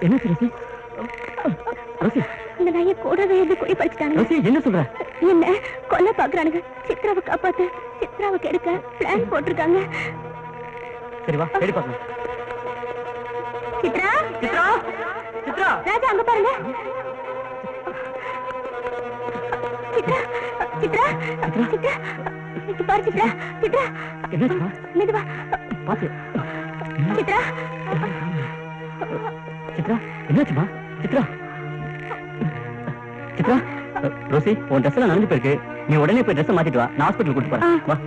என்ன ரோசி? ரோசி, இந்த நாயை கூடவே இருந்து குடி பறிச்சுட்டாங்க. ரோசி, என்ன சொல்ற? என்ன கொல்ல பாக்குறானுங்க. சித்ராவை காப்பாத்து, சித்ராவை கெடுக்க பிளான் போட்டிருக்காங்க. சரி வா தேடி பார்க்கலாம். சித்ரா சித்ரா சித்ரா ராஜா அங்க பாருங்க. சித்ரா சித்ரா சித்ரா இங்க பாரு சித்ரா. சித்ரா என்னாச்சுமா? மெதுவா பாத்து. சித்ரா சித்ரா என்னாச்சுமா? சித்ரா சித்ரா ரோசி உன் ட்ரெஸ் எல்லாம் நனைஞ்சு போயிருக்கு. நீ உடனே போய் ட்ரெஸ் மாத்திட்டு வா. நான் ஹாஸ்பிட்டல் கூட்டு போறேன். வா.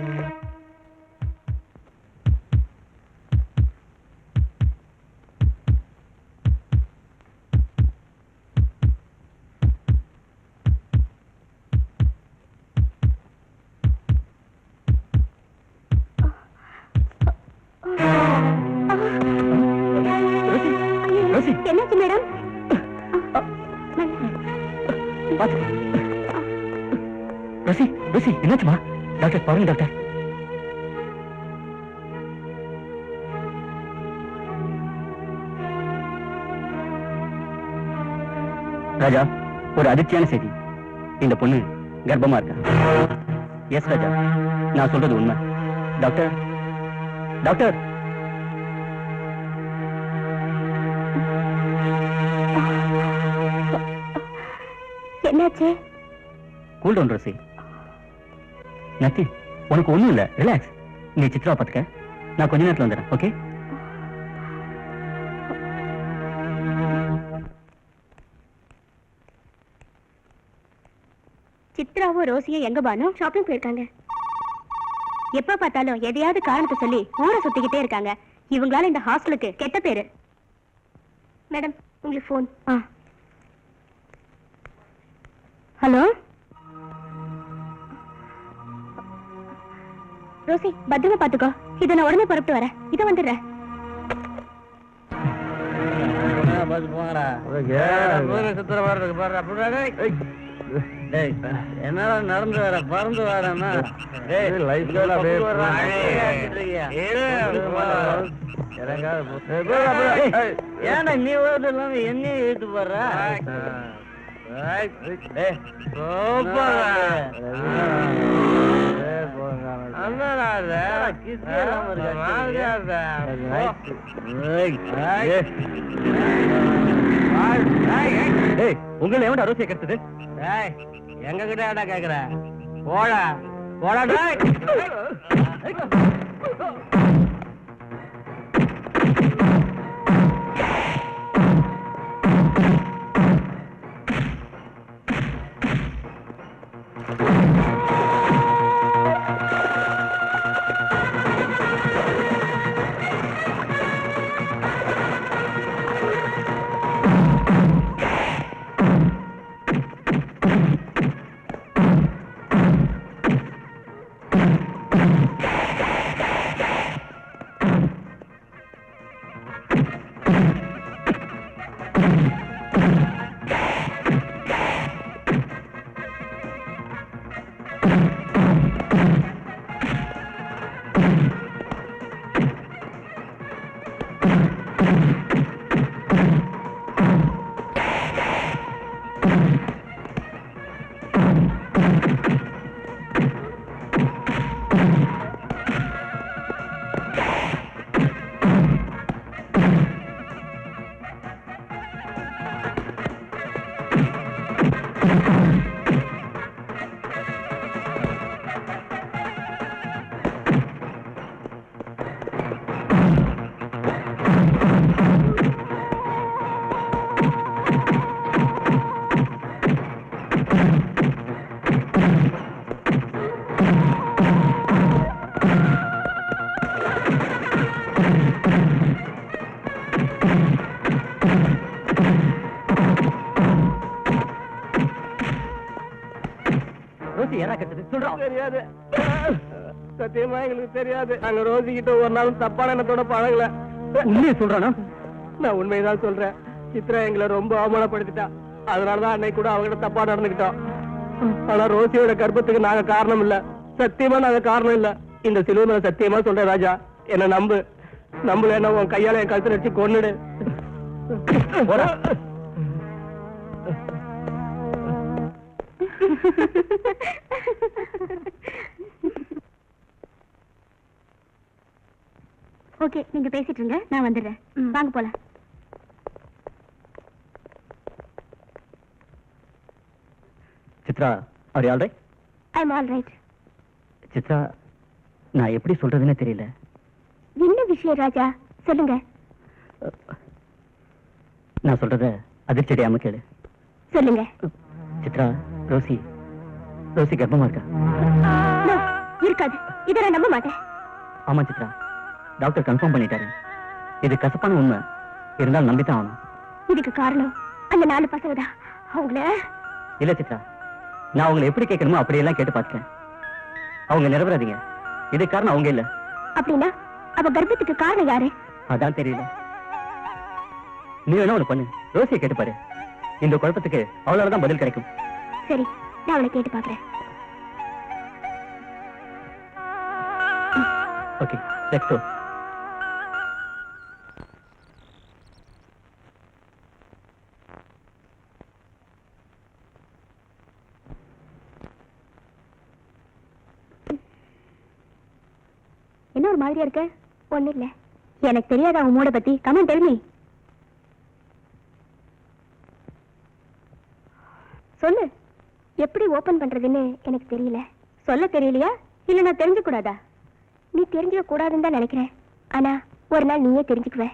ரோசி ரோசி என்னாச்சு மேடம்? பாத்து. ரோசி ரோசி என்னாச்சுமா? டாக்டர் பாருங்க டாக்டர். ராஜா ஒரு அதிர்ச்சியான செய்தி. இந்த பொண்ணு கர்ப்பமா இருக்கா. எஸ் ராஜா, நான் சொல்றது உண்மை. டாக்டர் டாக்டர் என்னாச்சு? Cool down Rosy. நத்தி உனக்கு ஒண்ணும் இல்ல, ரிலாக்ஸ். நீ சித்ரா பாத்துக்க, நான் கொஞ்ச நேரத்துல வந்துடுறேன். ஓகே? சித்ராவும் ரோசியும் எங்க பானு? ஷாப்பிங் போயிருக்காங்க. எப்ப பார்த்தாலும் எதையாவது காரணத்தை சொல்லி ஊரை சுத்திக்கிட்டே இருக்காங்க. இவங்களால இந்த ஹாஸ்டலுக்கு கெட்ட பேரு. மேடம் உங்களுக்கு போன். ஹலோ ரோசி, பத்திரமா பாத்துக்கோ. இதை நான் உடனே புறப்பட்டு வரேன். இதை வந்துடுறேன். என்னடா நடந்து வர பறந்து வரேன்னா ஏன்னா நீ ஓட்டு இல்லாம என்னையும் இழுத்து போடுற. உங்களை எவன் அரோசியை கெடுத்தது? எங்க கிட்ட கேக்குற? போடா போடா. தெரியாது, சத்தியமா எங்களுக்கு தெரியாது. நாங்க ரோசி கிட்ட ஒரு நாளும் தப்பான எண்ணத்தோட பழகல. உண்மையை சொல்றானா? நான் உண்மைதான் சொல்றேன். சித்ரா எங்களை ரொம்ப அவமானப்படுத்திட்டா. அதனாலதான் அன்னைக்கு கூட அவங்கிட்ட தப்பா நடந்துக்கிட்டோம். ஆனா ரோசியோட கர்ப்பத்துக்கு நாங்க காரணம் இல்ல. சத்தியமா நாங்க காரணம் இல்ல. இந்த சிலுவை சத்தியமா சொல்றேன் ராஜா, என்ன நம்பு. நம்பல உன் கையால என் கழுத்துல வச்சு கொன்னுடு. ஓகே, நீங்க பேசிட்டு இருங்க, நான் வந்துடுறேன். வாங்க போலாம். Chitra, are you all right? I am all right. Chitra, நான் எப்படி சொல்றதுன்னு தெரியல. என்ன விஷயம் ராஜா, சொல்லுங்க. நான் சொல்றத அதிர்ச்சி அடையாம கேளு. சொல்லுங்க. சித்ரா, ரோசி கர்ப்பமா இருக்கா. No, இருக்காது. இதை நான் நம்ப மாட்டேன். ஆமா சித்ரா, டாக்டர் கன்ஃபார்ம் பண்ணிட்டாரு. இது கசப்பான உண்மை, இருந்தாலும் நம்பித்தான் ஆகணும். இதுக்கு காரணம் அந்த 4 பசங்க தான். அவங்கள இல்ல சித்ரா, நான் அவங்களை எப்படி கேட்கணுமோ அப்படியெல்லாம் கேட்டு பார்த்துட்டேன். அவங்க நிரபராதிங்க. இது காரணம் அவங்க இல்ல. அப்படின்னா அவ கர்ப்பத்துக்கு காரணம் யாரு? அதான் தெரியல. நீ வேணா ஒண்ணு பண்ணு, ரோசியை கேட்டு பாரு. இந்த குழப்பத்துக்கு அவளாலதான் பதில் கிடைக்கும். சரி, நான் அவளை கேட்டு பாக்குறேன். Okay, let's go. என்ன ஒரு மாதிரியா இருக்க? ஒண்ணு இல்ல. எனக்கு தெரியாத அவன் மூட பத்தி. Comment tell me. சொல்லு. எப்படி ஓபன் பண்றதுன்னு எனக்கு தெரியல. சொல்ல தெரியலையா இல்ல நான் தெரிஞ்சு கூடாதா? நீ தெரிஞ்சுக்க கூடாதுன்னு தான் நினைக்கிறேன். ஆனா ஒரு நாள் நீயே தெரிஞ்சுக்குவ.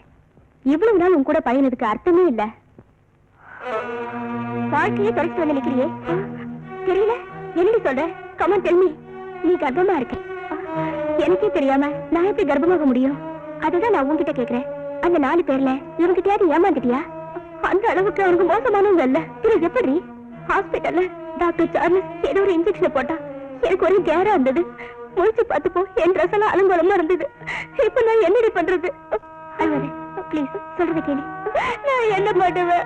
இவ்வளவு நாள் உன் கூட பழகினதுக்கு அர்த்தமே இல்ல. வாழ்க்கையே தொலைச்சு வந்து நிக்கிறியே. தெரியல என்னடி சொல்ற? Comment tell me. நீ கர்ப்பமா இருக்க. எனக்கே தெரியாம நான் எப்படி கர்ப்பமாக முடியும்? அதுதான் நான் உன்கிட்ட கேக்குறேன். அந்த 4 பேர்ல இவங்கிட்டயாவது ஏமாந்துட்டியா? அந்த அளவுக்கு அவனுக்கு மோசமானவங்க இல்ல. இது எப்படி? ஹாஸ்பிட்டல்ல டாக்டர் சார்லஸ் ஏதோ ஒரு இன்ஜெக்ஷன் போட்டா. எனக்கு ஒரு கேரா இருந்தது. முடிச்சு பார்த்துப்போ என் ட்ரெஸ் எல்லாம் அலங்கோலமா இருந்தது. இப்ப நான் என்னடி பண்றது? அல்வரே ப்ளீஸ் சொல்றது கேளு. நான் என்ன பண்ணுவேன்?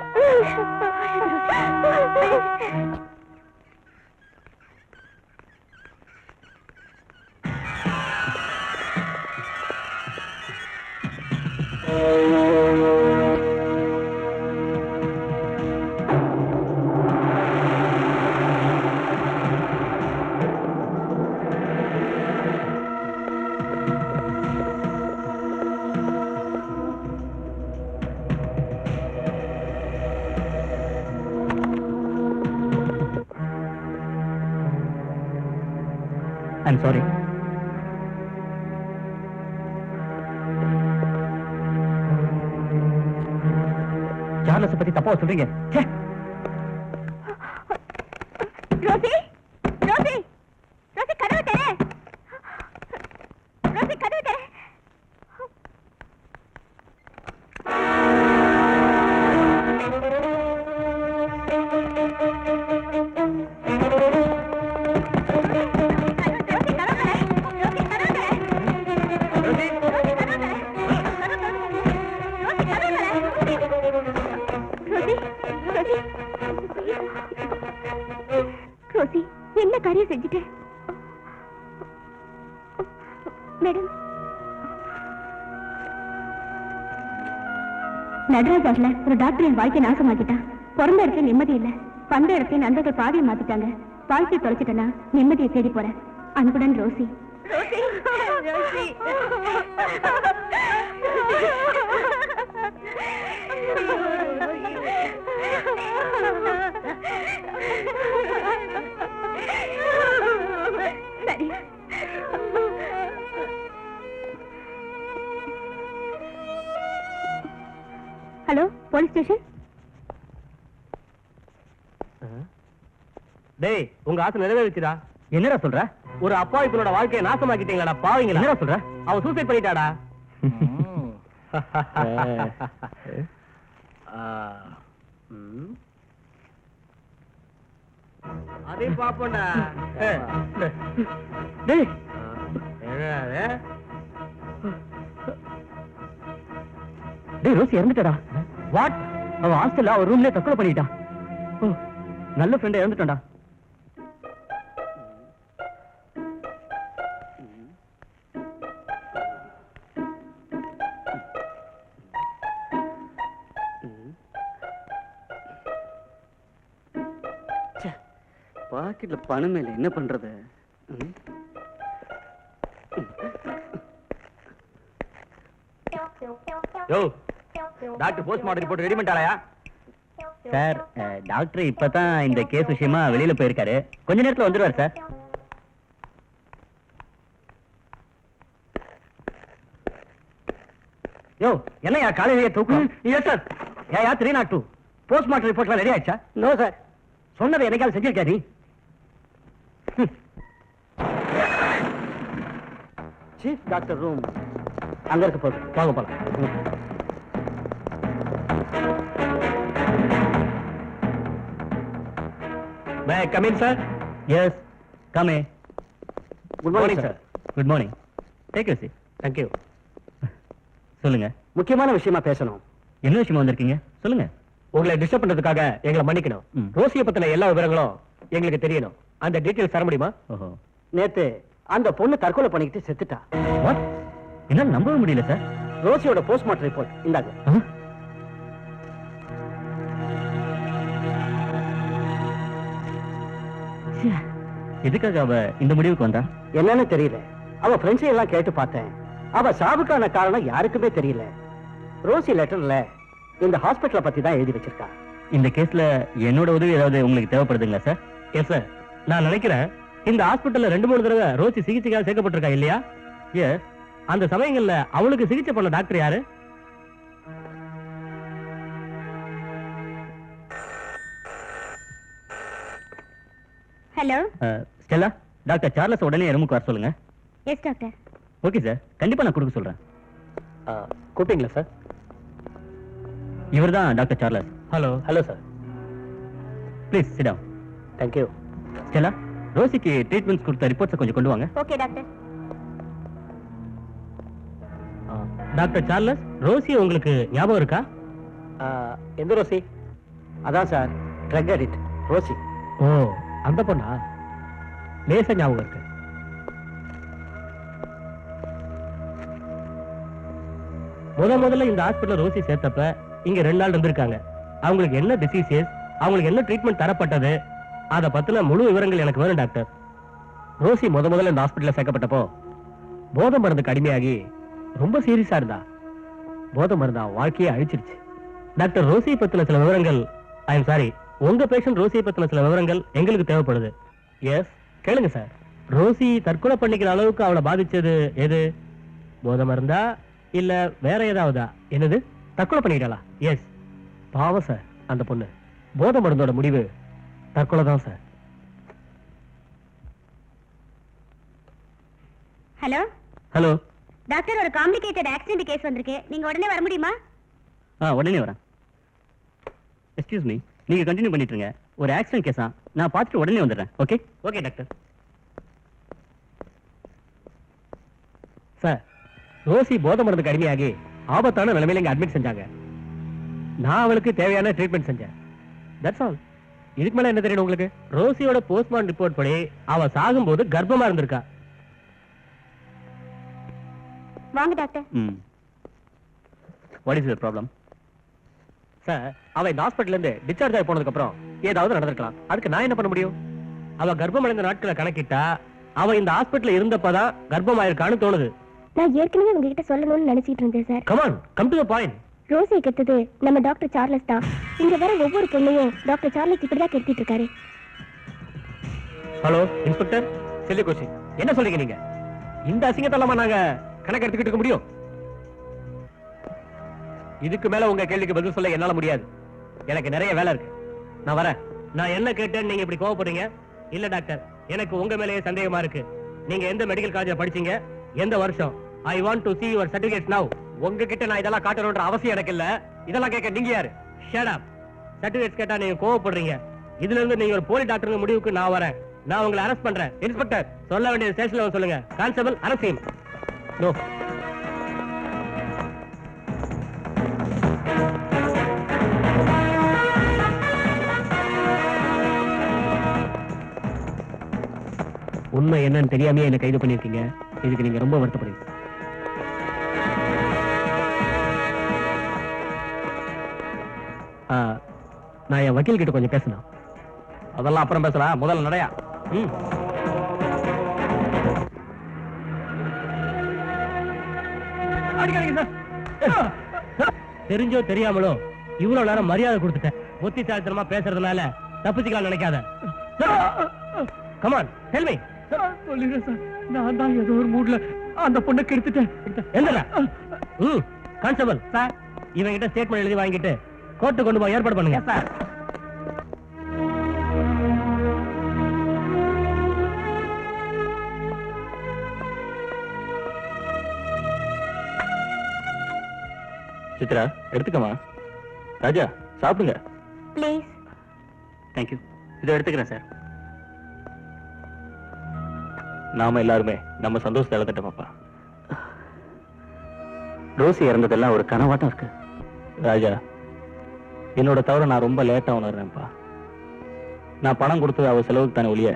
I'm sorry. சார்லஸ் பத்தி தப்பா சொல்றீங்க. ரோசி ரோசி ரோசி கதவு தர. ரோசி கதவு தர. ரோசி என்ன காரியம் செஞ்சுட்டேன்? மேடம், நடராஜால ஒரு டாக்டர் என் வாழ்க்கை நாசமாக்கிட்டான். பிறந்த இடத்துல நிம்மதி இல்ல, வந்த இடத்துல நண்பர்கள் பாதியை மாத்திட்டாங்க. வாழ்க்கையை தொலைச்சிட்டேன்னா நிம்மதியை தேடி போறேன். அன்புடன் ரோசி. சரி. Hello, police station. டேய், உங்க ஆசை நிறைவேறிச்சுடா. என்னடா சொல்ற? ஒரு அப்பாவி பொண்ணோட வாழ்க்கையை நாசமாக்கிட்டீங்களாடா பாவீங்களா? என்னடா சொல்ற? அவ சூசைட் பண்ணிட்டாடா. அதே பாப்போண்டா. டேய், டேய் ரோசி இறந்துட்டடா. வாட்? அவ ஹாஸ்டல்ல அவ ரூம்லயே தற்கொலை பண்ணிட்டான். ஓ, நல்ல ஃப்ரெண்ட் இறந்துட்டான்டா. பாக்கெட்ல பணமே இல்லை, என்ன பண்றது? யோ டாக்டர் போஸ்ட்மார்ட்டம் ரிப்போர்ட் ரெடி பண்ணிட்டாரா? சார் டாக்டர் இப்பதான் இந்த கேஸ் விஷயமா வெளியில போயிருக்காரு, கொஞ்ச நேரத்துல வந்துருவார் சார். யோ என்னையா காலையிலேயே தூக்கம்? Yes sir. ஏயா 302 போஸ்ட்மார்ட்டம் ரிப்போர்ட்லாம் ரெடி ஆயிடுச்சா? No sir. சொன்னதை என்னைக்காவது செஞ்சிருக்கா நீ? சீஃப் டாக்டர் ரூம் அங்க இருக்க போகுது, வாங்க போலாம். May come in sir. Yes come. Good morning sir. Good morning. Take you seat. Thank you. சொல்லுங்க, முக்கியமான விஷயமா பேசணும். என்ன விஷயமா வந்திருக்கீங்க? சொல்லுங்க. உங்களை டிஸ்டர்ப் பண்றதுக்காக எங்களை மன்னிக்கணும். ம். ரோசியை பத்தின எல்லா விவரங்களும் எங்களுக்கு தெரியணும். அந்த டீடைல்ஸ் தர முடியுமா? ஓஹோ, நேத்து அந்த பொண்ணு தற்கொலை பண்ணிக்கிட்டு செத்துட்டா. வாட்? என்னால நம்பவே முடியல சார். ரோசியோட போஸ்ட்மார்ட்டம் ரிப்போர்ட் இந்தாங்க. எதுக்காக அவ இந்த முடிவுக்கு வந்தா? என்னன்னு தெரியல. அவ ஃப்ரெண்ட்ஸை எல்லாம் கேட்டு பார்த்தேன். அவ சாவுக்கான காரணம் யாருக்குமே தெரியல. ரோசி லெட்டர்ல இந்த ஹாஸ்பிடலை பத்தி தான் எழுதி வச்சிருக்கா. இந்த கேஸ்ல என்னோட உதவி ஏதாவது உங்களுக்கு தேவைப்படுதுங்களா சார்? Yes sir. நான் நினைக்கிறேன் இந்த ஹாஸ்பிட்டல்ல 2-3 தடவை ரோசி சிகிச்சைக்காக சேர்க்கப்பட்டிருக்கா இல்லையா? எஸ். அந்த சமயங்கள்ல அவளுக்கு சிகிச்சை பண்ண டாக்டர் யாரு? ஹலோ. ஸ்டெல்லா, டாக்டர் சார்லஸ் உடனே ரூமுக்கு வர சொல்லுங்க. Yes doctor. ஓகே சார், கண்டிப்பா நான் கொடுக்க சொல்றேன். கூப்பிட்டீங்களா சார்? இவர்தான் doctor Charles. Hello. Hello sir. Please sit down. Thank you. Stella, ரோசிக்கு ட்ரீட்மெண்ட்ஸ் கொடுத்த ரிப்போர்ட்ஸை கொஞ்சம் கொண்டு வாங்க. Okay doctor. Doctor Charles, Rosy உங்களுக்கு ஞாபகம் இருக்கா? எந்த ரோசி? அதான் சார், ட்ரக் அடிக்ட் ரோசி. ஓ, அந்த பொண்ணா? லேசா ஞாபகம் இருக்கு. முதல்ல இந்த ஹாஸ்பிடல்ல ரோசி சேர்த்தப்ப இங்க 2 நாள் இருந்திருக்காங்க. அவங்களுக்கு என்ன டிசீசஸ், அவங்களுக்கு என்ன ட்ரீட்மெண்ட் தரப்பட்டது, அத பத்தின முழு விவரங்கள் எனக்கு வேணும் டாக்டர். ரோசி முதல்ல இந்த ஹாஸ்பிடல்ல சேர்க்கப்பட்டப்போ போதை மருந்துக்கு அடிமையாகி ரொம்ப சீரியஸா இருந்தா. போதை மருந்தா வாழ்க்கையை அழிச்சிருச்சு. டாக்டர் ரோசியை பத்தின சில விவரங்கள், ஐ எம் சாரி, உங்க பேஷண்ட் ரோசியை பத்தின சில விவரங்கள் எங்களுக்கு தேவைப்படுது. எஸ், கேளுங்க சார். ரோசி தற்கொலை பண்ணிக்கிற அளவுக்கு அவளை பாதிச்சது எது? போதை மருந்தா இல்ல வேற ஏதாவதா? என்னது, தற்கொலை பண்ணிக்கிட்டாளா? எஸ். பாவம் சார், அந்த பொண்ணு. போதை மருந்தோட முடிவு தற்கொலை தான் சார். ஹலோ. ஹலோ. டாக்டர், ஒரு காம்ப்ளிகேட்டட் ஆக்சிடென்ட் கேஸ் வந்திருக்கு. நீங்க உடனே வர முடியுமா? உடனே வரேன். எக்ஸ்கியூஸ் மீ, நீங்க கண்டினியூ பண்ணிட்டு இருங்க. ஒரு ஆக்சிடென்ட் கேஸா, நான் பார்த்துட்டு உடனே வந்துடுறேன். Okay? Okay doctor. Sir, Rosie போதை மருந்துக்கு அடிமையாகி ஆபத்தான நிலைமையில இங்க அட்மிட் செஞ்சாங்க. நான் அவளுக்கு தேவையான ட்ரீட்மெண்ட் செஞ்சேன். That's all. இதுக்கு மேல என்ன தெரியணும் உங்களுக்கு? ரோசியோட போஸ்ட்மார்ட்டம் ரிப்போர்ட் படி அவ சாகும்போது கர்ப்பமா இருந்திருக்கா. வாங்க doctor. What is your problem? Sir, அவ இந்த ஹாஸ்பிடல்ல இருந்து டிஸ்சார்ஜ் ஆகி போனதுக்கு அப்புறம் ஏதாவது நடந்திருக்கலாம். அதுக்கு நான் என்ன பண்ண முடியும்? அவ கர்ப்பம் அடைந்த நாட்களை கணக்கிட்டா அவ இந்த ஹாஸ்பிடல்ல இருந்தப்பதான் கர்ப்பம் ஆயிருக்கான்னு தோணுது. நான் ஏற்கனவே உங்ககிட்ட சொல்லணும்னு நினைச்சிட்டு இருந்தேன் sir. Come on, come to the point. ரோசியை கெடுத்தது நம்ம டாக்டர் சார்லஸ் தான். இங்க வர ஒவ்வொரு பொண்ணையும் டாக்டர் சார்லஸ் இப்படிதான் கெடுத்திட்டு இருக்காரு. Hello inspector, chilli question. என்ன சொல்றீங்க நீங்க? இந்த அசிங்கத்தெல்லாமா நாங்க கணக்கு எடுத்துக்கிட்டு இருக்க முடியும்? இதுக்கு மேல உங்க கேள்விக்கு பதில் சொல்ல என்னால முடியாது. எனக்கு நிறைய வேலை இருக்கு. நான் வரேன். நான் என்ன கேட்டேன்னு நீங்க இப்படி கோவப்படுறீங்க? இல்ல டாக்டர், எனக்கு உங்க மேலேயே சந்தேகமா இருக்கு. நீங்க எந்த மெடிக்கல் காலேஜ்ல படிச்சீங்க, எந்த வருஷம்? I want to see your certificates now. உங்ககிட்ட நான் இதெல்லாம் காட்டணும்ன்ற அவசியம் எனக்கு இல்ல. இதெல்லாம் கேட்க நீங்க யாரு? Shut up. சர்டிபிகேட்ஸ் கேட்டா நீங்க கோவப்படுறீங்க. இதுல இருந்து நீங்க ஒரு போலி டாக்டர் முடிவுக்கு நான் வரேன். நான் உங்களை அரெஸ்ட் பண்றேன். இன்ஸ்பெக்டர், சொல்ல வேண்டிய ஸ்டேஷன்ல சொல்லுங்க. Constable, arrest him. நோ. உண்மை என்னன்னு தெரியாமே என்ன கைது பண்ணிருக்கீங்க. இதுக்கு நீங்க ரொம்ப வருத்தப்படுங்க. நான் என் வக்கீல் கிட்ட கொஞ்சம் பேசணும். அதெல்லாம் அப்புறம் பேசலாம். முதல்ல நடையா. அடிக்காதீங்க சார். தெரிஞ்சோ தெரியாமலோ இவ்வளவு நேரம் மரியாதை கொடுத்துட்டேன். புத்திசாலித்தனமா பேசுறதுனால தப்பிச்சுக்கலாம் நினைக்காத. Come on tell me. சொல்லுங்க சார், நான் தான் ஏதோ ஒரு மூட்ல அந்த பொண்ணை கெடுத்துட்டேன். எந்தடா? கான்ஸ்டபிள் சார், இவங்கிட்ட ஸ்டேட்மெண்ட் எழுதி வாங்கிட்டு கோர்ட்டு கொண்டு போய் ஏற்பாடு பண்ணுங்க சார். சித்ரா எடுத்துக்கமா. ராஜா சாப்பிடுங்க. ப்ளீஸ். தேங்க்யூ. இதை எடுத்துக்கிறேன் சார். நாம எல்லாருமே நம்ம சந்தோஷத்தை இழந்துட்டோமாப்பா. ரோசி இறந்ததெல்லாம் ஒரு கனவாட்டம் இருக்கு. ராஜா, என்னோட தவிர நான் ரொம்ப லேட்டா உணர்றேன்ப்பா. நான் பணம் கொடுத்தது அவ செலவுக்கு தானே ஒழிய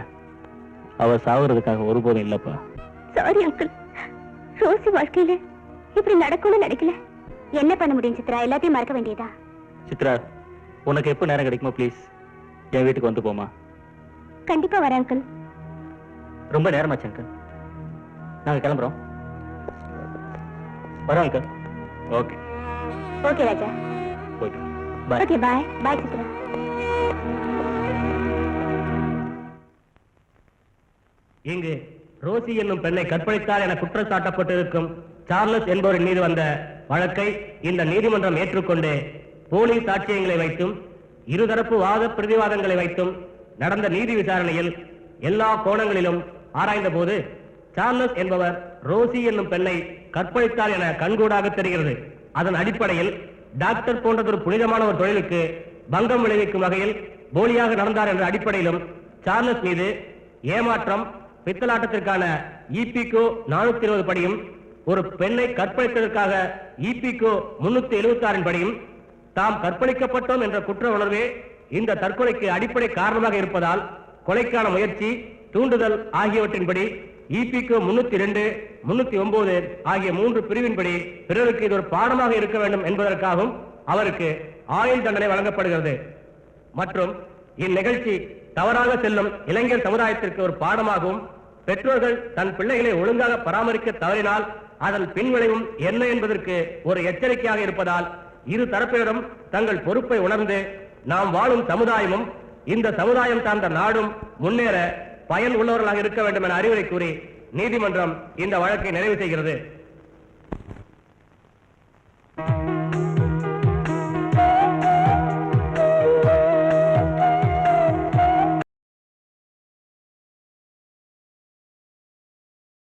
அவ சாகுறதுக்காக ஒருபோதும் இல்லப்பா. சாரி அங்கிள், ரோசி வாழ்க்கையில இப்படி நடக்கும்னு நினைக்கல. என்ன பண்ண முடியும் சித்ரா, எல்லாத்தையும் மறக்க வேண்டியதா? சித்ரா, உனக்கு எப்போ நேரம் கிடைக்குமோ ப்ளீஸ் என் வீட்டுக்கு வந்து போமா. கண்டிப்பா வரேன் அங்கிள். ரொம்ப நேரமாச்சு அங்கிள், நாங்க கிளம்புறோம். வரோம் அங்கிள். ஓகே ஓகே ராஜா. போயிட்டு பாய். Okay bye. பாய் சித்ரா. இங்கு ரோசி என்னும் பெண்ணை கற்பழித்தார் என குற்றம் சாட்டப்பட்டிருக்கும் சார்லஸ் என்பவரின் மீது வந்த வழக்கை இந்த நீதிமன்றம் ஏற்றுக்கொண்டு போலீஸ் சாட்சியங்களை வைத்தும் இருதரப்பு வாத பிரதிவாதங்களை வைத்தும் நடந்த நீதி விசாரணையில் எல்லா கோணங்களிலும் ஆராய்ந்த போது சார்லஸ் என்பவர் ரோசி என்னும் பெண்ணை கற்பழித்தார் என கண்கூடாக தெரிகிறது. அதன் அடிப்படையில் டாக்டர் போன்றதொரு புனிதமான ஒரு தொழிலுக்கு பங்கம் விளைவிக்கும் வகையில் போலியாக நடந்தார் என்ற அடிப்படையிலும் சார்லஸ் மீது ஏமாற்றம், பித்தலாட்டத்திற்கான இபிகோ 420 படியும் ஒரு பெண்ணை கற்பழித்ததற்காக இபிகோ 376 படியும் தாம் கற்பழிக்கப்பட்டோம் என்ற குற்ற உணர்வே இந்த தற்கொலைக்கு அடிப்படை காரணமாக இருப்பதால் கொலைக்கான முயற்சி, தூண்டுதல் ஆகியவற்றின்படி இபிகோ 302, 309 ஆகிய 3 பிரிவின்படி பிறருக்கு இது ஒரு பாடமாக இருக்க வேண்டும் என்பதற்காகவும் அவருக்கு ஆயுள் தண்டனை வழங்கப்படுகிறது. மற்றும் இந்நிகழ்ச்சி தவறாக செல்லும் இளைஞர் சமுதாயத்திற்கு ஒரு பாடமாகவும், பெற்றோர்கள் தன் பிள்ளைகளை ஒழுங்காக பராமரிக்க தவறினால் அதன் பின்விளைவும் என்ன என்பதற்கு ஒரு எச்சரிக்கையாக இருப்பதால் இரு தரப்பினரும் தங்கள் பொறுப்பை உணர்ந்து நாம் வாழும் சமுதாயமும் இந்த சமுதாயம் சார்ந்த நாடும் முன்னேற பயன் உள்ளவர்களாக இருக்க வேண்டும் என அறிவுரை கூறி நீதிமன்றம் இந்த வழக்கை நிறைவு செய்கிறது.